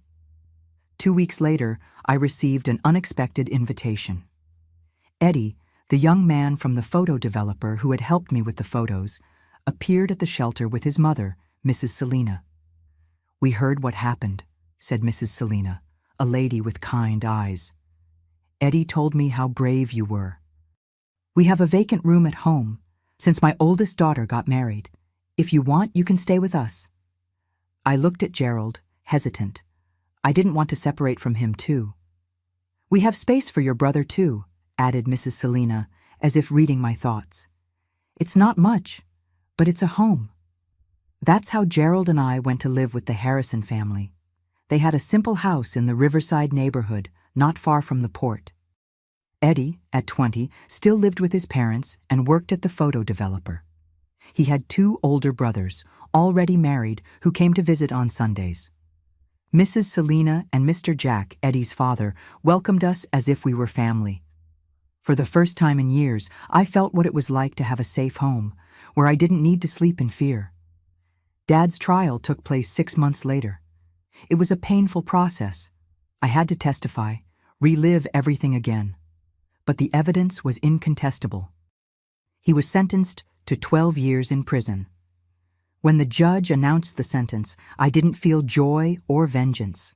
[SPEAKER 1] 2 weeks later, I received an unexpected invitation. Eddie, the young man from the photo developer who had helped me with the photos, appeared at the shelter with his mother, Mrs. Selina. "We heard what happened," said Mrs. Selina, a lady with kind eyes. "Eddie told me how brave you were. We have a vacant room at home, since my oldest daughter got married. If you want, you can stay with us." I looked at Gerald, hesitant. I didn't want to separate from him, too. "We have space for your brother, too," added Mrs. Selina, as if reading my thoughts. "It's not much, but it's a home." That's how Gerald and I went to live with the Harrison family. They had a simple house in the Riverside neighborhood, not far from the port. Eddie, at 20, still lived with his parents and worked at the photo developer. He had 2 older brothers, already married, who came to visit on Sundays. Mrs. Selina and Mr. Jack, Eddie's father, welcomed us as if we were family. For the first time in years, I felt what it was like to have a safe home, where I didn't need to sleep in fear. Dad's trial took place 6 months later. It was a painful process. I had to testify, relive everything again. But the evidence was incontestable. He was sentenced to 12 years in prison. When the judge announced the sentence, I didn't feel joy or vengeance.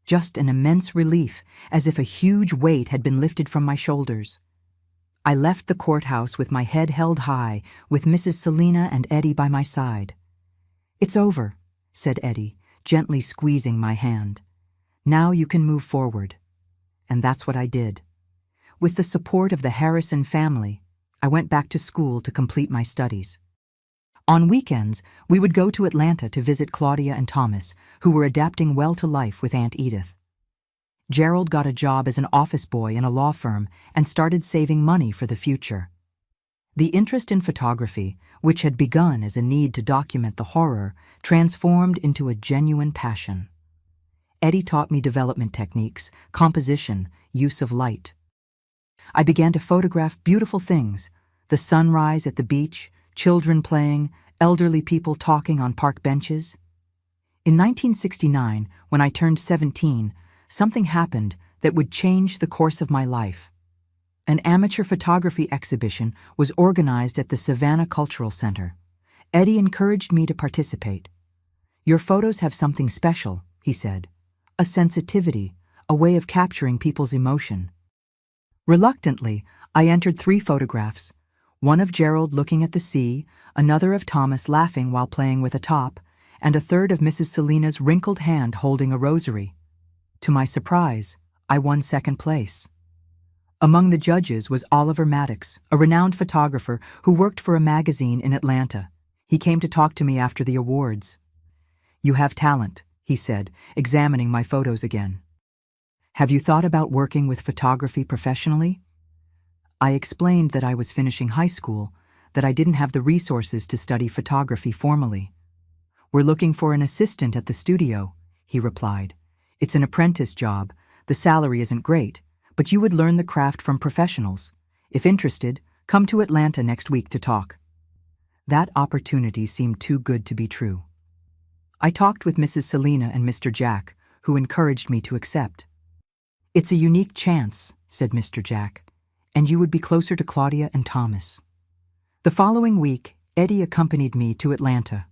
[SPEAKER 1] Just an immense relief, as if a huge weight had been lifted from my shoulders. I left the courthouse with my head held high, with Mrs. Selina and Eddie by my side. "It's over," said Eddie, gently squeezing my hand. "Now you can move forward." And that's what I did. With the support of the Harrison family, I went back to school to complete my studies. On weekends, we would go to Atlanta to visit Claudia and Thomas, who were adapting well to life with Aunt Edith. Gerald got a job as an office boy in a law firm and started saving money for the future. The interest in photography, which had begun as a need to document the horror, transformed into a genuine passion. Eddie taught me development techniques, composition, use of light. I began to photograph beautiful things: the sunrise at the beach, children playing, elderly people talking on park benches. In 1969, when I turned 17, something happened that would change the course of my life. An amateur photography exhibition was organized at the Savannah Cultural Center. Eddie encouraged me to participate. "Your photos have something special," he said. "A sensitivity, a way of capturing people's emotion." Reluctantly, I entered 3 photographs, one of Gerald looking at the sea, another of Thomas laughing while playing with a top, and a third of Mrs. Selena's wrinkled hand holding a rosary. To my surprise, I won second place. Among the judges was Oliver Maddox, a renowned photographer who worked for a magazine in Atlanta. He came to talk to me after the awards. "You have talent," he said, examining my photos again. "Have you thought about working with photography professionally?" I explained that I was finishing high school, that I didn't have the resources to study photography formally. "We're looking for an assistant at the studio," he replied. "It's an apprentice job. The salary isn't great, but you would learn the craft from professionals. If interested, come to Atlanta next week to talk." That opportunity seemed too good to be true. I talked with Mrs. Selena and Mr. Jack, who encouraged me to accept. "It's a unique chance," said Mr. Jack, "and you would be closer to Claudia and Thomas." The following week, Eddie accompanied me to Atlanta.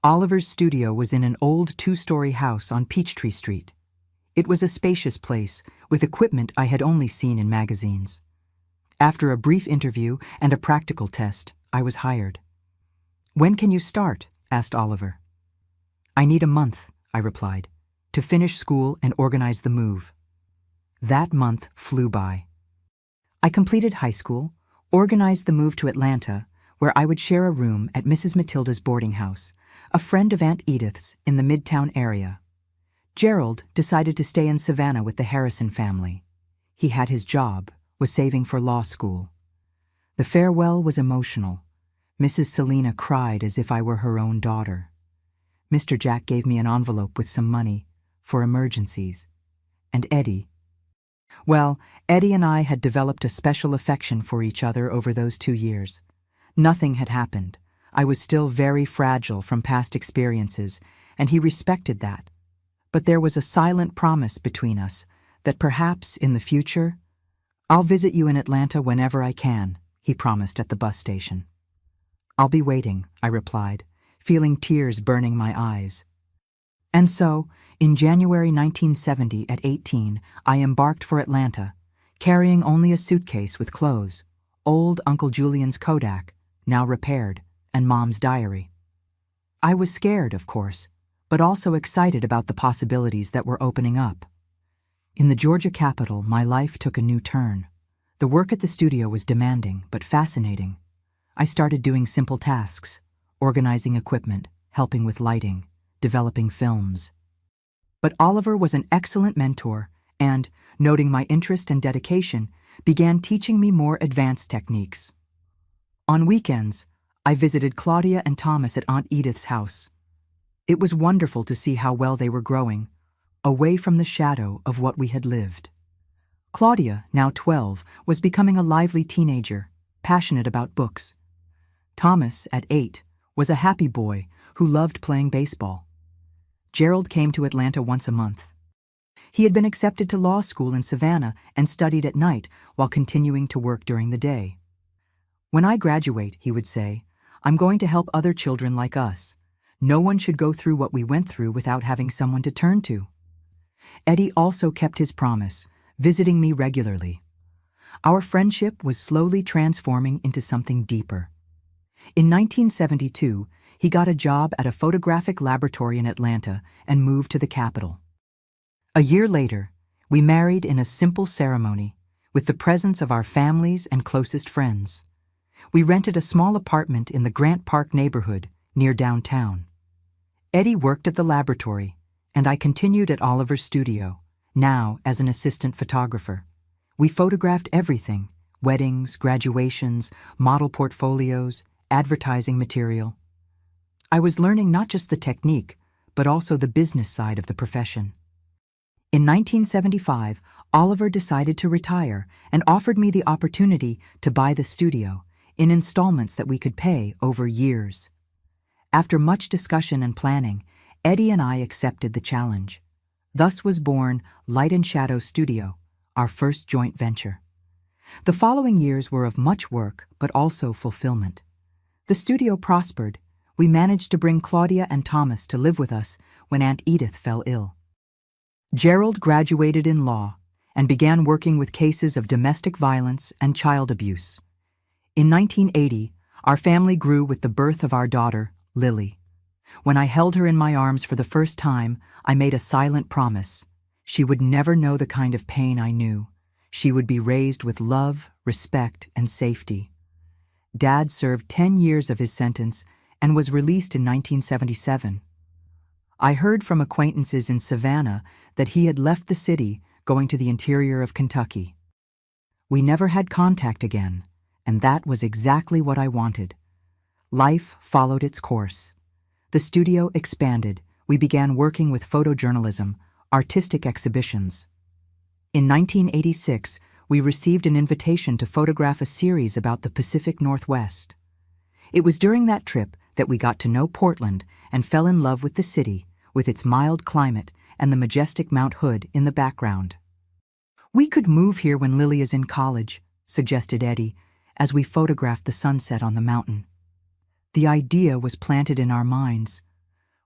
[SPEAKER 1] Oliver's studio was in an old 2-story house on Peachtree Street. It was a spacious place, with equipment I had only seen in magazines. After a brief interview and a practical test, I was hired. "When can you start?" asked Oliver. "I need a month," I replied, "to finish school and organize the move." That month flew by. I completed high school, organized the move to Atlanta, where I would share a room at Mrs. Matilda's boarding house, a friend of Aunt Edith's in the Midtown area. Gerald decided to stay in Savannah with the Harrison family. He had his job, was saving for law school. The farewell was emotional. Mrs. Selena cried as if I were her own daughter. Mr. Jack gave me an envelope with some money for emergencies. And Eddie. Well, Eddie and I had developed a special affection for each other over those 2 years. Nothing had happened. I was still very fragile from past experiences, and he respected that. But there was a silent promise between us that perhaps in the future, "I'll visit you in Atlanta whenever I can," he promised at the bus station. "I'll be waiting," I replied, feeling tears burning my eyes. And so, in January 1970 at 18, I embarked for Atlanta, carrying only a suitcase with clothes, old Uncle Julian's Kodak, now repaired, and Mom's diary. I was scared, of course, but also excited about the possibilities that were opening up. In the Georgia capital, my life took a new turn. The work at the studio was demanding, but fascinating. I started doing simple tasks, organizing equipment, helping with lighting, developing films. But Oliver was an excellent mentor and, noting my interest and dedication, began teaching me more advanced techniques. On weekends, I visited Claudia and Thomas at Aunt Edith's house. It was wonderful to see how well they were growing, away from the shadow of what we had lived. Claudia, now 12, was becoming a lively teenager, passionate about books. Thomas, at 8, was a happy boy who loved playing baseball. Gerald came to Atlanta once a month. He had been accepted to law school in Savannah and studied at night while continuing to work during the day. "When I graduate," he would say, "I'm going to help other children like us. No one should go through what we went through without having someone to turn to." Eddie also kept his promise, visiting me regularly. Our friendship was slowly transforming into something deeper. In 1972, he got a job at a photographic laboratory in Atlanta and moved to the capital. A year later, we married in a simple ceremony, with the presence of our families and closest friends. We rented a small apartment in the Grant Park neighborhood near downtown. Eddie worked at the laboratory, and I continued at Oliver's studio, now as an assistant photographer. We photographed everything: weddings, graduations, model portfolios, advertising material. I was learning not just the technique, but also the business side of the profession. In 1975, Oliver decided to retire and offered me the opportunity to buy the studio in installments that we could pay over years. After much discussion and planning, Eddie and I accepted the challenge. Thus was born Light and Shadow Studio, our first joint venture. The following years were of much work, but also fulfillment. The studio prospered. We managed to bring Claudia and Thomas to live with us when Aunt Edith fell ill. Gerald graduated in law and began working with cases of domestic violence and child abuse. In 1980, our family grew with the birth of our daughter, Lily. When I held her in my arms for the first time, I made a silent promise. She would never know the kind of pain I knew. She would be raised with love, respect, and safety. Dad served 10 years of his sentence and was released in 1977. I heard from acquaintances in Savannah that he had left the city, going to the interior of Kentucky. We never had contact again, and that was exactly what I wanted. Life followed its course. The studio expanded. We began working with photojournalism, artistic exhibitions. In 1986, we received an invitation to photograph a series about the Pacific Northwest. It was during that trip that we got to know Portland and fell in love with the city, with its mild climate and the majestic Mount Hood in the background. "We could move here when Lily is in college," suggested Eddie, as we photographed the sunset on the mountain. The idea was planted in our minds.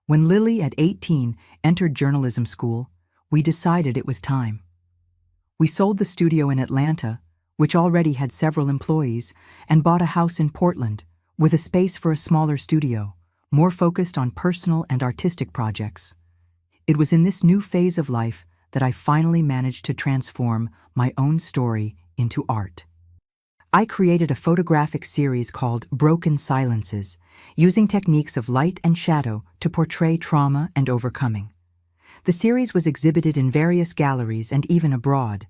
[SPEAKER 1] When Lily, at 18, entered journalism school, we decided it was time. We sold the studio in Atlanta, which already had several employees, and bought a house in Portland, with a space for a smaller studio, more focused on personal and artistic projects. It was in this new phase of life that I finally managed to transform my own story into art. I created a photographic series called Broken Silences, using techniques of light and shadow to portray trauma and overcoming. The series was exhibited in various galleries and even abroad.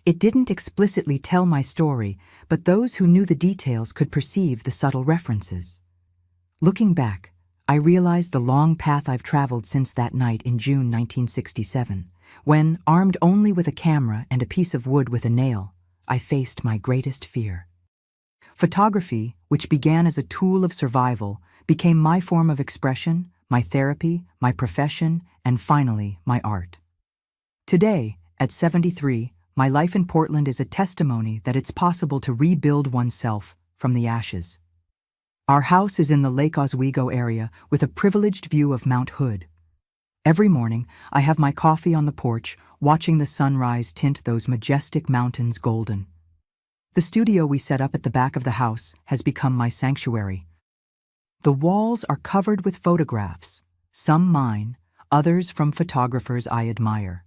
[SPEAKER 1] It didn't explicitly tell my story, but those who knew the details could perceive the subtle references. Looking back, I realized the long path I've traveled since that night in June 1967, when, armed only with a camera and a piece of wood with a nail, I faced my greatest fear. Photography, which began as a tool of survival, became my form of expression, my therapy, my profession, and finally, my art. Today, at 73, my life in Portland is a testimony that it's possible to rebuild oneself from the ashes. Our house is in the Lake Oswego area with a privileged view of Mount Hood. Every morning, I have my coffee on the porch, watching the sunrise tint those majestic mountains golden. The studio we set up at the back of the house has become my sanctuary. The walls are covered with photographs, some mine, others from photographers I admire.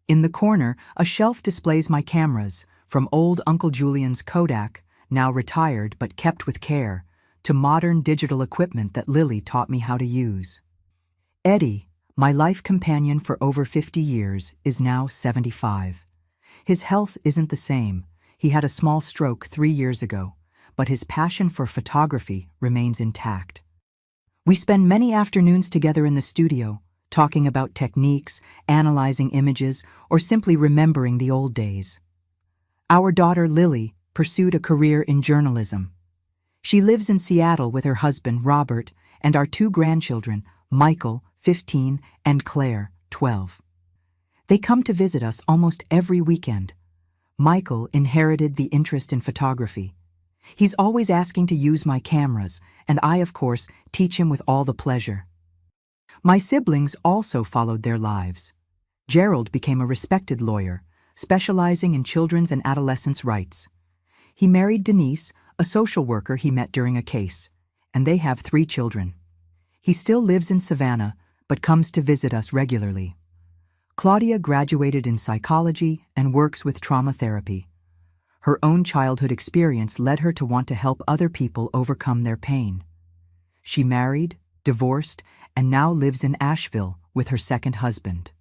[SPEAKER 1] In the corner, a shelf displays my cameras, from old Uncle Julian's Kodak, now retired but kept with care, to modern digital equipment that Lily taught me how to use. Eddie, my life companion for over 50 years, is now 75. His health isn't the same. He had a small stroke 3 years ago, but his passion for photography remains intact. We spend many afternoons together in the studio, talking about techniques, analyzing images, or simply remembering the old days. Our daughter Lily pursued a career in journalism. She lives in Seattle with her husband, Robert, and our 2 grandchildren, Michael, 15, and Claire, 12. They come to visit us almost every weekend. Michael inherited the interest in photography. He's always asking to use my cameras, and I, of course, teach him with all the pleasure. My siblings also followed their lives. Gerald became a respected lawyer, specializing in children's and adolescents' rights. He married Denise, a social worker he met during a case, and they have 3 children. He still lives in Savannah, but comes to visit us regularly. Claudia graduated in psychology and works with trauma therapy. Her own childhood experience led her to want to help other people overcome their pain. She married, divorced, and now lives in Asheville with her second husband.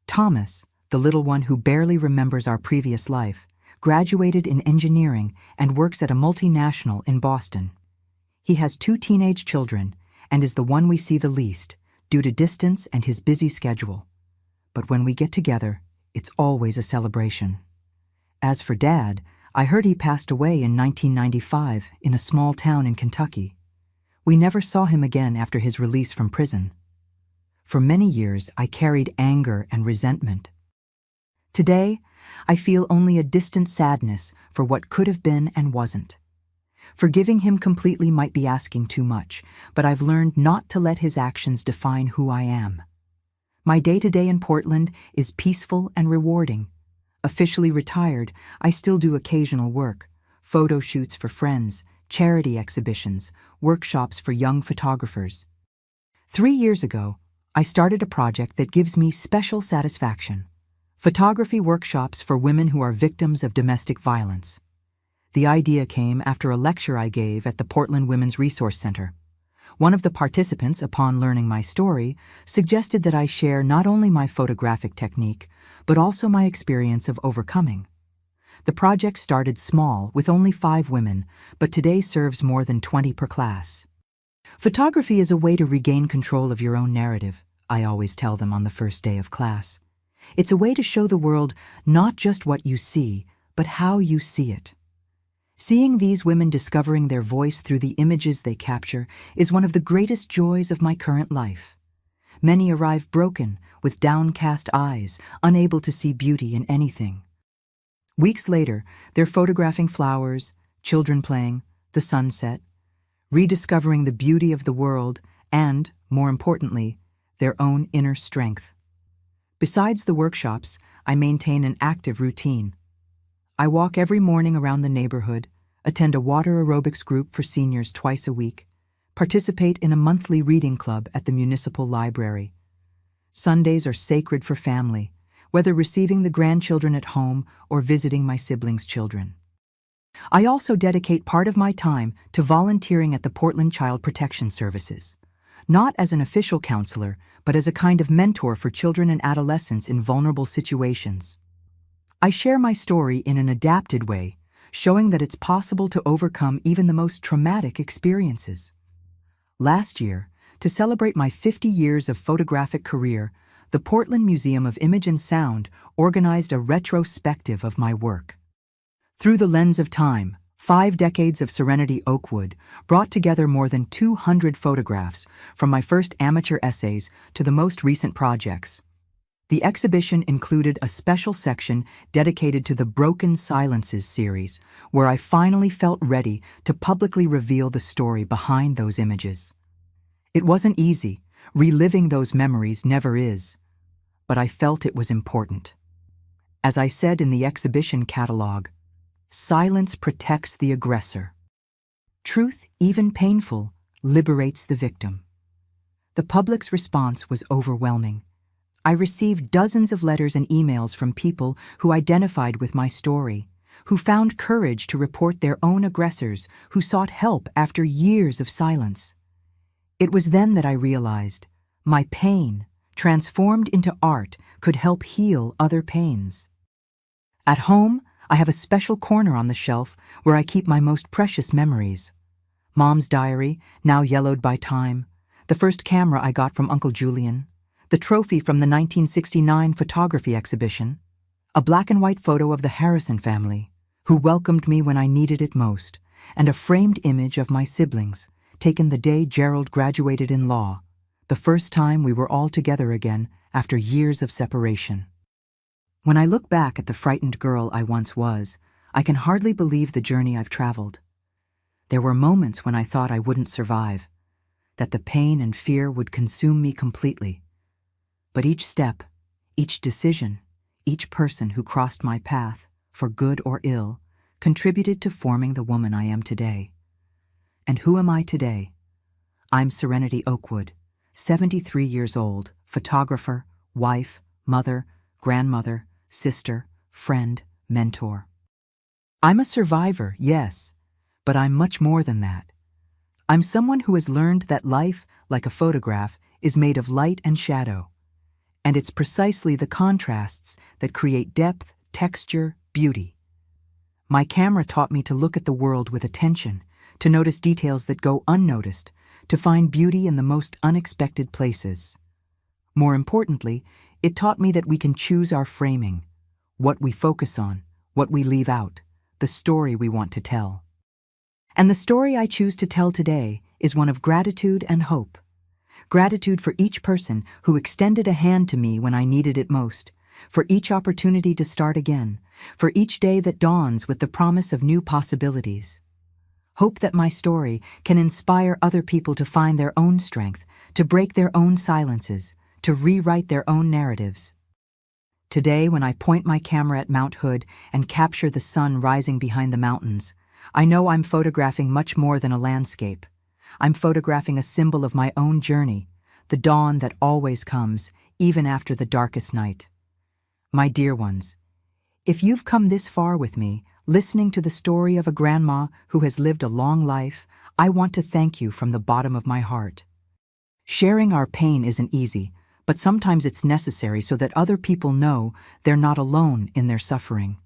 [SPEAKER 1] Thomas, the little one who barely remembers our previous life, graduated in engineering and works at a multinational in Boston. He has 2 teenage children and is the one we see the least, due to distance and his busy schedule. But when we get together, it's always a celebration. As for Dad, I heard he passed away in 1995 in a small town in Kentucky. We never saw him again after his release from prison. For many years, I carried anger and resentment. Today, I feel only a distant sadness for what could have been and wasn't. Forgiving him completely might be asking too much, but I've learned not to let his actions define who I am. My day-to-day in Portland is peaceful and rewarding. Officially retired, I still do occasional work, photo shoots for friends, charity exhibitions, workshops for young photographers. 3 years ago, I started a project that gives me special satisfaction: photography workshops for women who are victims of domestic violence. The idea came after a lecture I gave at the Portland Women's Resource Center. One of the participants, upon learning my story, suggested that I share not only my photographic technique, but also my experience of overcoming. The project started small, with only 5 women, but today serves more than 20 per class. Photography is a way to regain control of your own narrative, I always tell them on the first day of class. It's a way to show the world not just what you see, but how you see it. Seeing these women discovering their voice through the images they capture is one of the greatest joys of my current life. Many arrive broken, with downcast eyes, unable to see beauty in anything. Weeks later, they're photographing flowers, children playing, the sunset, rediscovering the beauty of the world and, more importantly, their own inner strength. Besides the workshops, I maintain an active routine. I walk every morning around the neighborhood, attend a water aerobics group for seniors twice a week, participate in a monthly reading club at the municipal library. Sundays are sacred for family, whether receiving the grandchildren at home or visiting my siblings' children. I also dedicate part of my time to volunteering at the Portland Child Protection Services, not as an official counselor, but as a kind of mentor for children and adolescents in vulnerable situations. I share my story in an adapted way, showing that it's possible to overcome even the most traumatic experiences. Last year, to celebrate my 50 years of photographic career, the Portland Museum of Image and Sound organized a retrospective of my work. Through the lens of time, 5 decades of Serenity Oakwood brought together more than 200 photographs, from my first amateur essays to the most recent projects. The exhibition included a special section dedicated to the Broken Silences series, where I finally felt ready to publicly reveal the story behind those images. It wasn't easy, reliving those memories never is, but I felt it was important. As I said in the exhibition catalog, silence protects the aggressor. Truth, even painful, liberates the victim. The public's response was overwhelming. I received dozens of letters and emails from people who identified with my story, who found courage to report their own aggressors, who sought help after years of silence. It was then that I realized my pain, transformed into art, could help heal other pains. At home, I have a special corner on the shelf where I keep my most precious memories. Mom's diary, now yellowed by time, the first camera I got from Uncle Julian, the trophy from the 1969 photography exhibition, a black and white photo of the Harrison family, who welcomed me when I needed it most, and a framed image of my siblings, taken the day Gerald graduated in law, the first time we were all together again after years of separation. When I look back at the frightened girl I once was, I can hardly believe the journey I've traveled. There were moments when I thought I wouldn't survive, that the pain and fear would consume me completely. But each step, each decision, each person who crossed my path, for good or ill, contributed to forming the woman I am today. And who am I today? I'm Serenity Oakwood, 73 years old, photographer, wife, mother, grandmother, sister, friend, mentor. I'm a survivor, yes, but I'm much more than that. I'm someone who has learned that life, like a photograph, is made of light and shadow. And it's precisely the contrasts that create depth, texture, beauty. My camera taught me to look at the world with attention, to notice details that go unnoticed, to find beauty in the most unexpected places. More importantly, it taught me that we can choose our framing, what we focus on, what we leave out, the story we want to tell. And the story I choose to tell today is one of gratitude and hope. Gratitude for each person who extended a hand to me when I needed it most, for each opportunity to start again, for each day that dawns with the promise of new possibilities. Hope that my story can inspire other people to find their own strength, to break their own silences, to rewrite their own narratives. Today, when I point my camera at Mount Hood and capture the sun rising behind the mountains, I know I'm photographing much more than a landscape. I'm photographing a symbol of my own journey, the dawn that always comes, even after the darkest night. My dear ones, if you've come this far with me, listening to the story of a grandma who has lived a long life, I want to thank you from the bottom of my heart. Sharing our pain isn't easy, but sometimes it's necessary so that other people know they're not alone in their suffering.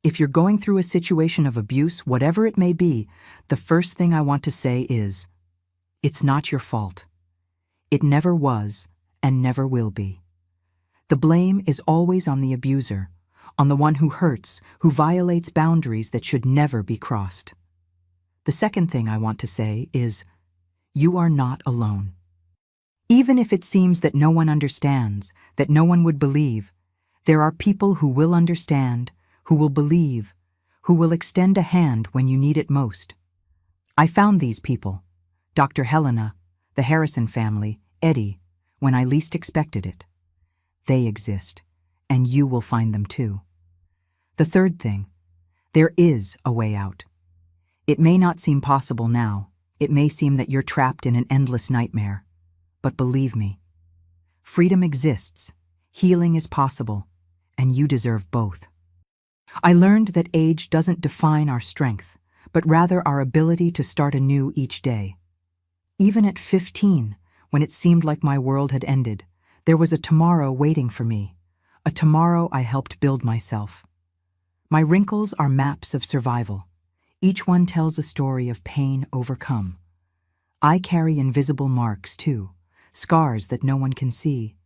[SPEAKER 1] If you're going through a situation of abuse, whatever it may be, the first thing I want to say is, it's not your fault. It never was and never will be. The blame is always on the abuser, on the one who hurts, who violates boundaries that should never be crossed. The second thing I want to say is, you are not alone. Even if it seems that no one understands, that no one would believe, there are people who will understand, who will believe, who will extend a hand when you need it most. I found these people, Dr. Helena, the Harrison family, Eddie, when I least expected it. They exist, and you will find them too. The third thing, there is a way out. It may not seem possible now. It may seem that you're trapped in an endless nightmare. But believe me, freedom exists, healing is possible, and you deserve both. I learned that age doesn't define our strength, but rather our ability to start anew each day. Even at 15, when it seemed like my world had ended, there was a tomorrow waiting for me, a tomorrow I helped build myself. My wrinkles are maps of survival. Each one tells a story of pain overcome. I carry invisible marks, too, scars that no one can see,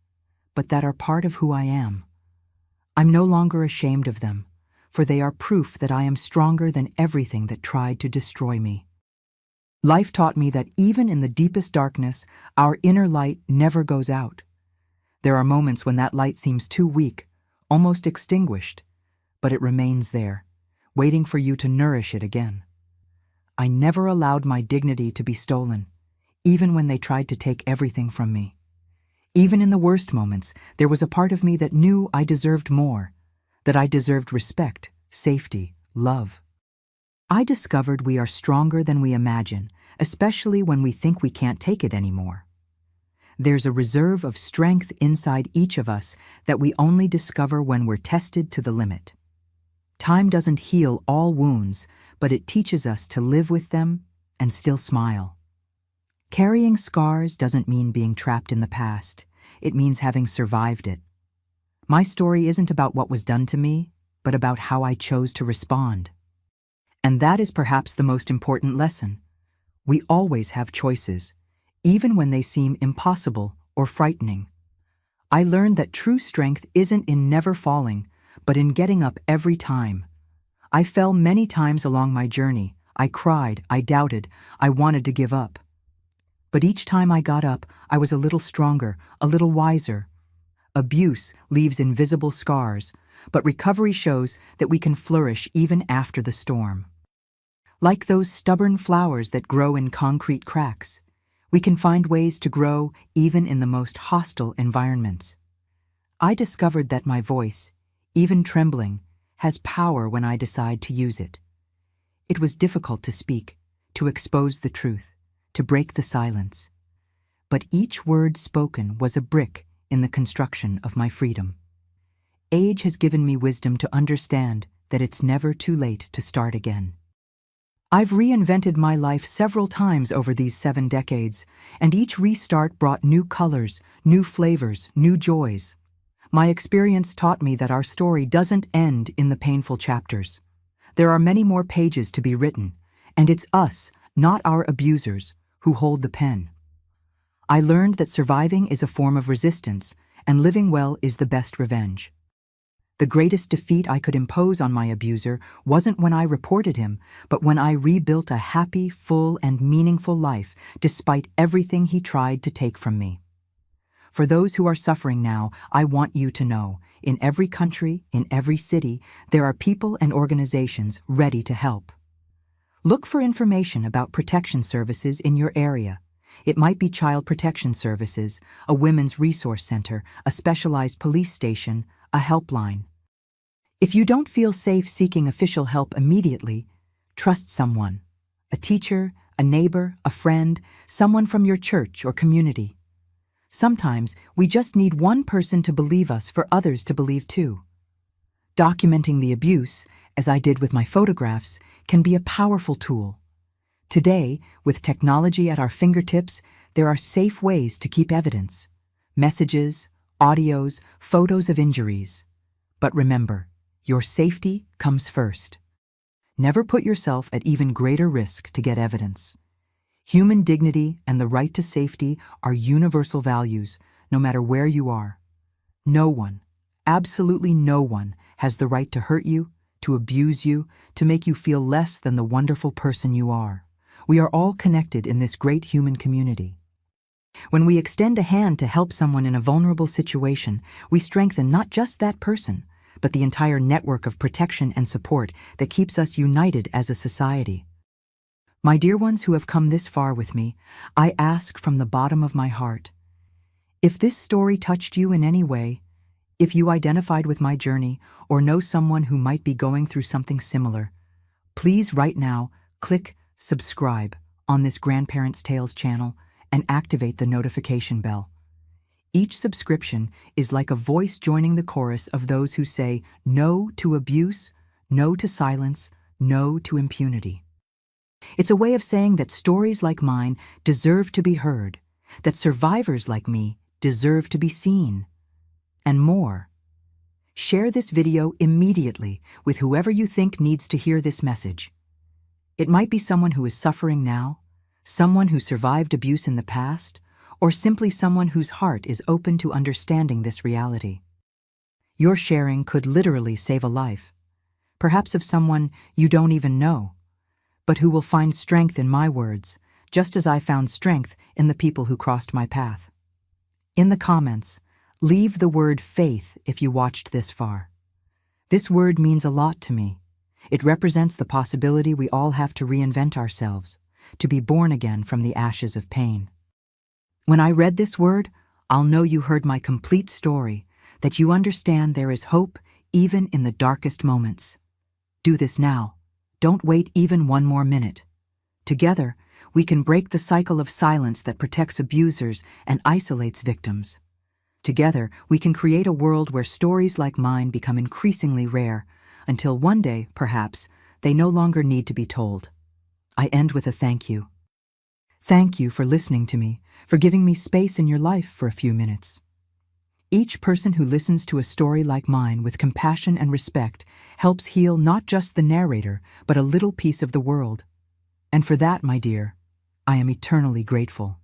[SPEAKER 1] but that are part of who I am. I'm no longer ashamed of them, for they are proof that I am stronger than everything that tried to destroy me. Life taught me that even in the deepest darkness, our inner light never goes out. There are moments when that light seems too weak, almost extinguished, but it remains there, waiting for you to nourish it again. I never allowed my dignity to be stolen, even when they tried to take everything from me. Even in the worst moments, there was a part of me that knew I deserved more, that I deserved respect, safety, love. I discovered we are stronger than we imagine, especially when we think we can't take it anymore. There's a reserve of strength inside each of us that we only discover when we're tested to the limit. Time doesn't heal all wounds, but it teaches us to live with them and still smile. Carrying scars doesn't mean being trapped in the past. It means having survived it. My story isn't about what was done to me, but about how I chose to respond. And that is perhaps the most important lesson. We always have choices, even when they seem impossible or frightening. I learned that true strength isn't in never falling, but in getting up every time. I fell many times along my journey. I cried, I doubted, I wanted to give up. But each time I got up, I was a little stronger, a little wiser. Abuse leaves invisible scars, but recovery shows that we can flourish even after the storm. Like those stubborn flowers that grow in concrete cracks, we can find ways to grow even in the most hostile environments. I discovered that my voice, even trembling, has power when I decide to use it. It was difficult to speak, to expose the truth, to break the silence. But each word spoken was a brick in the construction of my freedom. Age has given me wisdom to understand that it's never too late to start again. I've reinvented my life several times over these 7 decades, and each restart brought new colors, new flavors, new joys. My experience taught me that our story doesn't end in the painful chapters. There are many more pages to be written, and it's us, not our abusers, who hold the pen. I learned that surviving is a form of resistance, and living well is the best revenge. The greatest defeat I could impose on my abuser wasn't when I reported him, but when I rebuilt a happy, full, and meaningful life despite everything he tried to take from me. For those who are suffering now, I want you to know, in every country, in every city, there are people and organizations ready to help. Look for information about protection services in your area. It might be child protection services, a women's resource center, a specialized police station, a helpline. If you don't feel safe seeking official help immediately, trust someone. A teacher, a neighbor, a friend, someone from your church or community. Sometimes we just need one person to believe us for others to believe too. Documenting the abuse, as I did with my photographs, can be a powerful tool. Today, with technology at our fingertips, there are safe ways to keep evidence. Messages, audios, photos of injuries. But remember, your safety comes first. Never put yourself at even greater risk to get evidence. Human dignity and the right to safety are universal values, no matter where you are. No one, absolutely no one, has the right to hurt you, to abuse you, to make you feel less than the wonderful person you are. We are all connected in this great human community. When we extend a hand to help someone in a vulnerable situation, we strengthen not just that person, but the entire network of protection and support that keeps us united as a society. My dear ones who have come this far with me, I ask from the bottom of my heart, if this story touched you in any way, if you identified with my journey or know someone who might be going through something similar, please right now click subscribe on this Grandparents' Tales channel and activate the notification bell. Each subscription is like a voice joining the chorus of those who say no to abuse, no to silence, no to impunity. It's a way of saying that stories like mine deserve to be heard, that survivors like me deserve to be seen, and more. Share this video immediately with whoever you think needs to hear this message. It might be someone who is suffering now, someone who survived abuse in the past, or simply someone whose heart is open to understanding this reality. Your sharing could literally save a life, perhaps of someone you don't even know, but who will find strength in my words, just as I found strength in the people who crossed my path. In the comments, leave the word faith if you watched this far. This word means a lot to me. It represents the possibility we all have to reinvent ourselves, to be born again from the ashes of pain. When I read this word, I'll know you heard my complete story, that you understand there is hope even in the darkest moments. Do this now. Don't wait even one more minute. Together, we can break the cycle of silence that protects abusers and isolates victims. Together, we can create a world where stories like mine become increasingly rare, until one day, perhaps, they no longer need to be told. I end with a thank you. Thank you for listening to me, for giving me space in your life for a few minutes. Each person who listens to a story like mine with compassion and respect helps heal not just the narrator, but a little piece of the world. And for that, my dear, I am eternally grateful.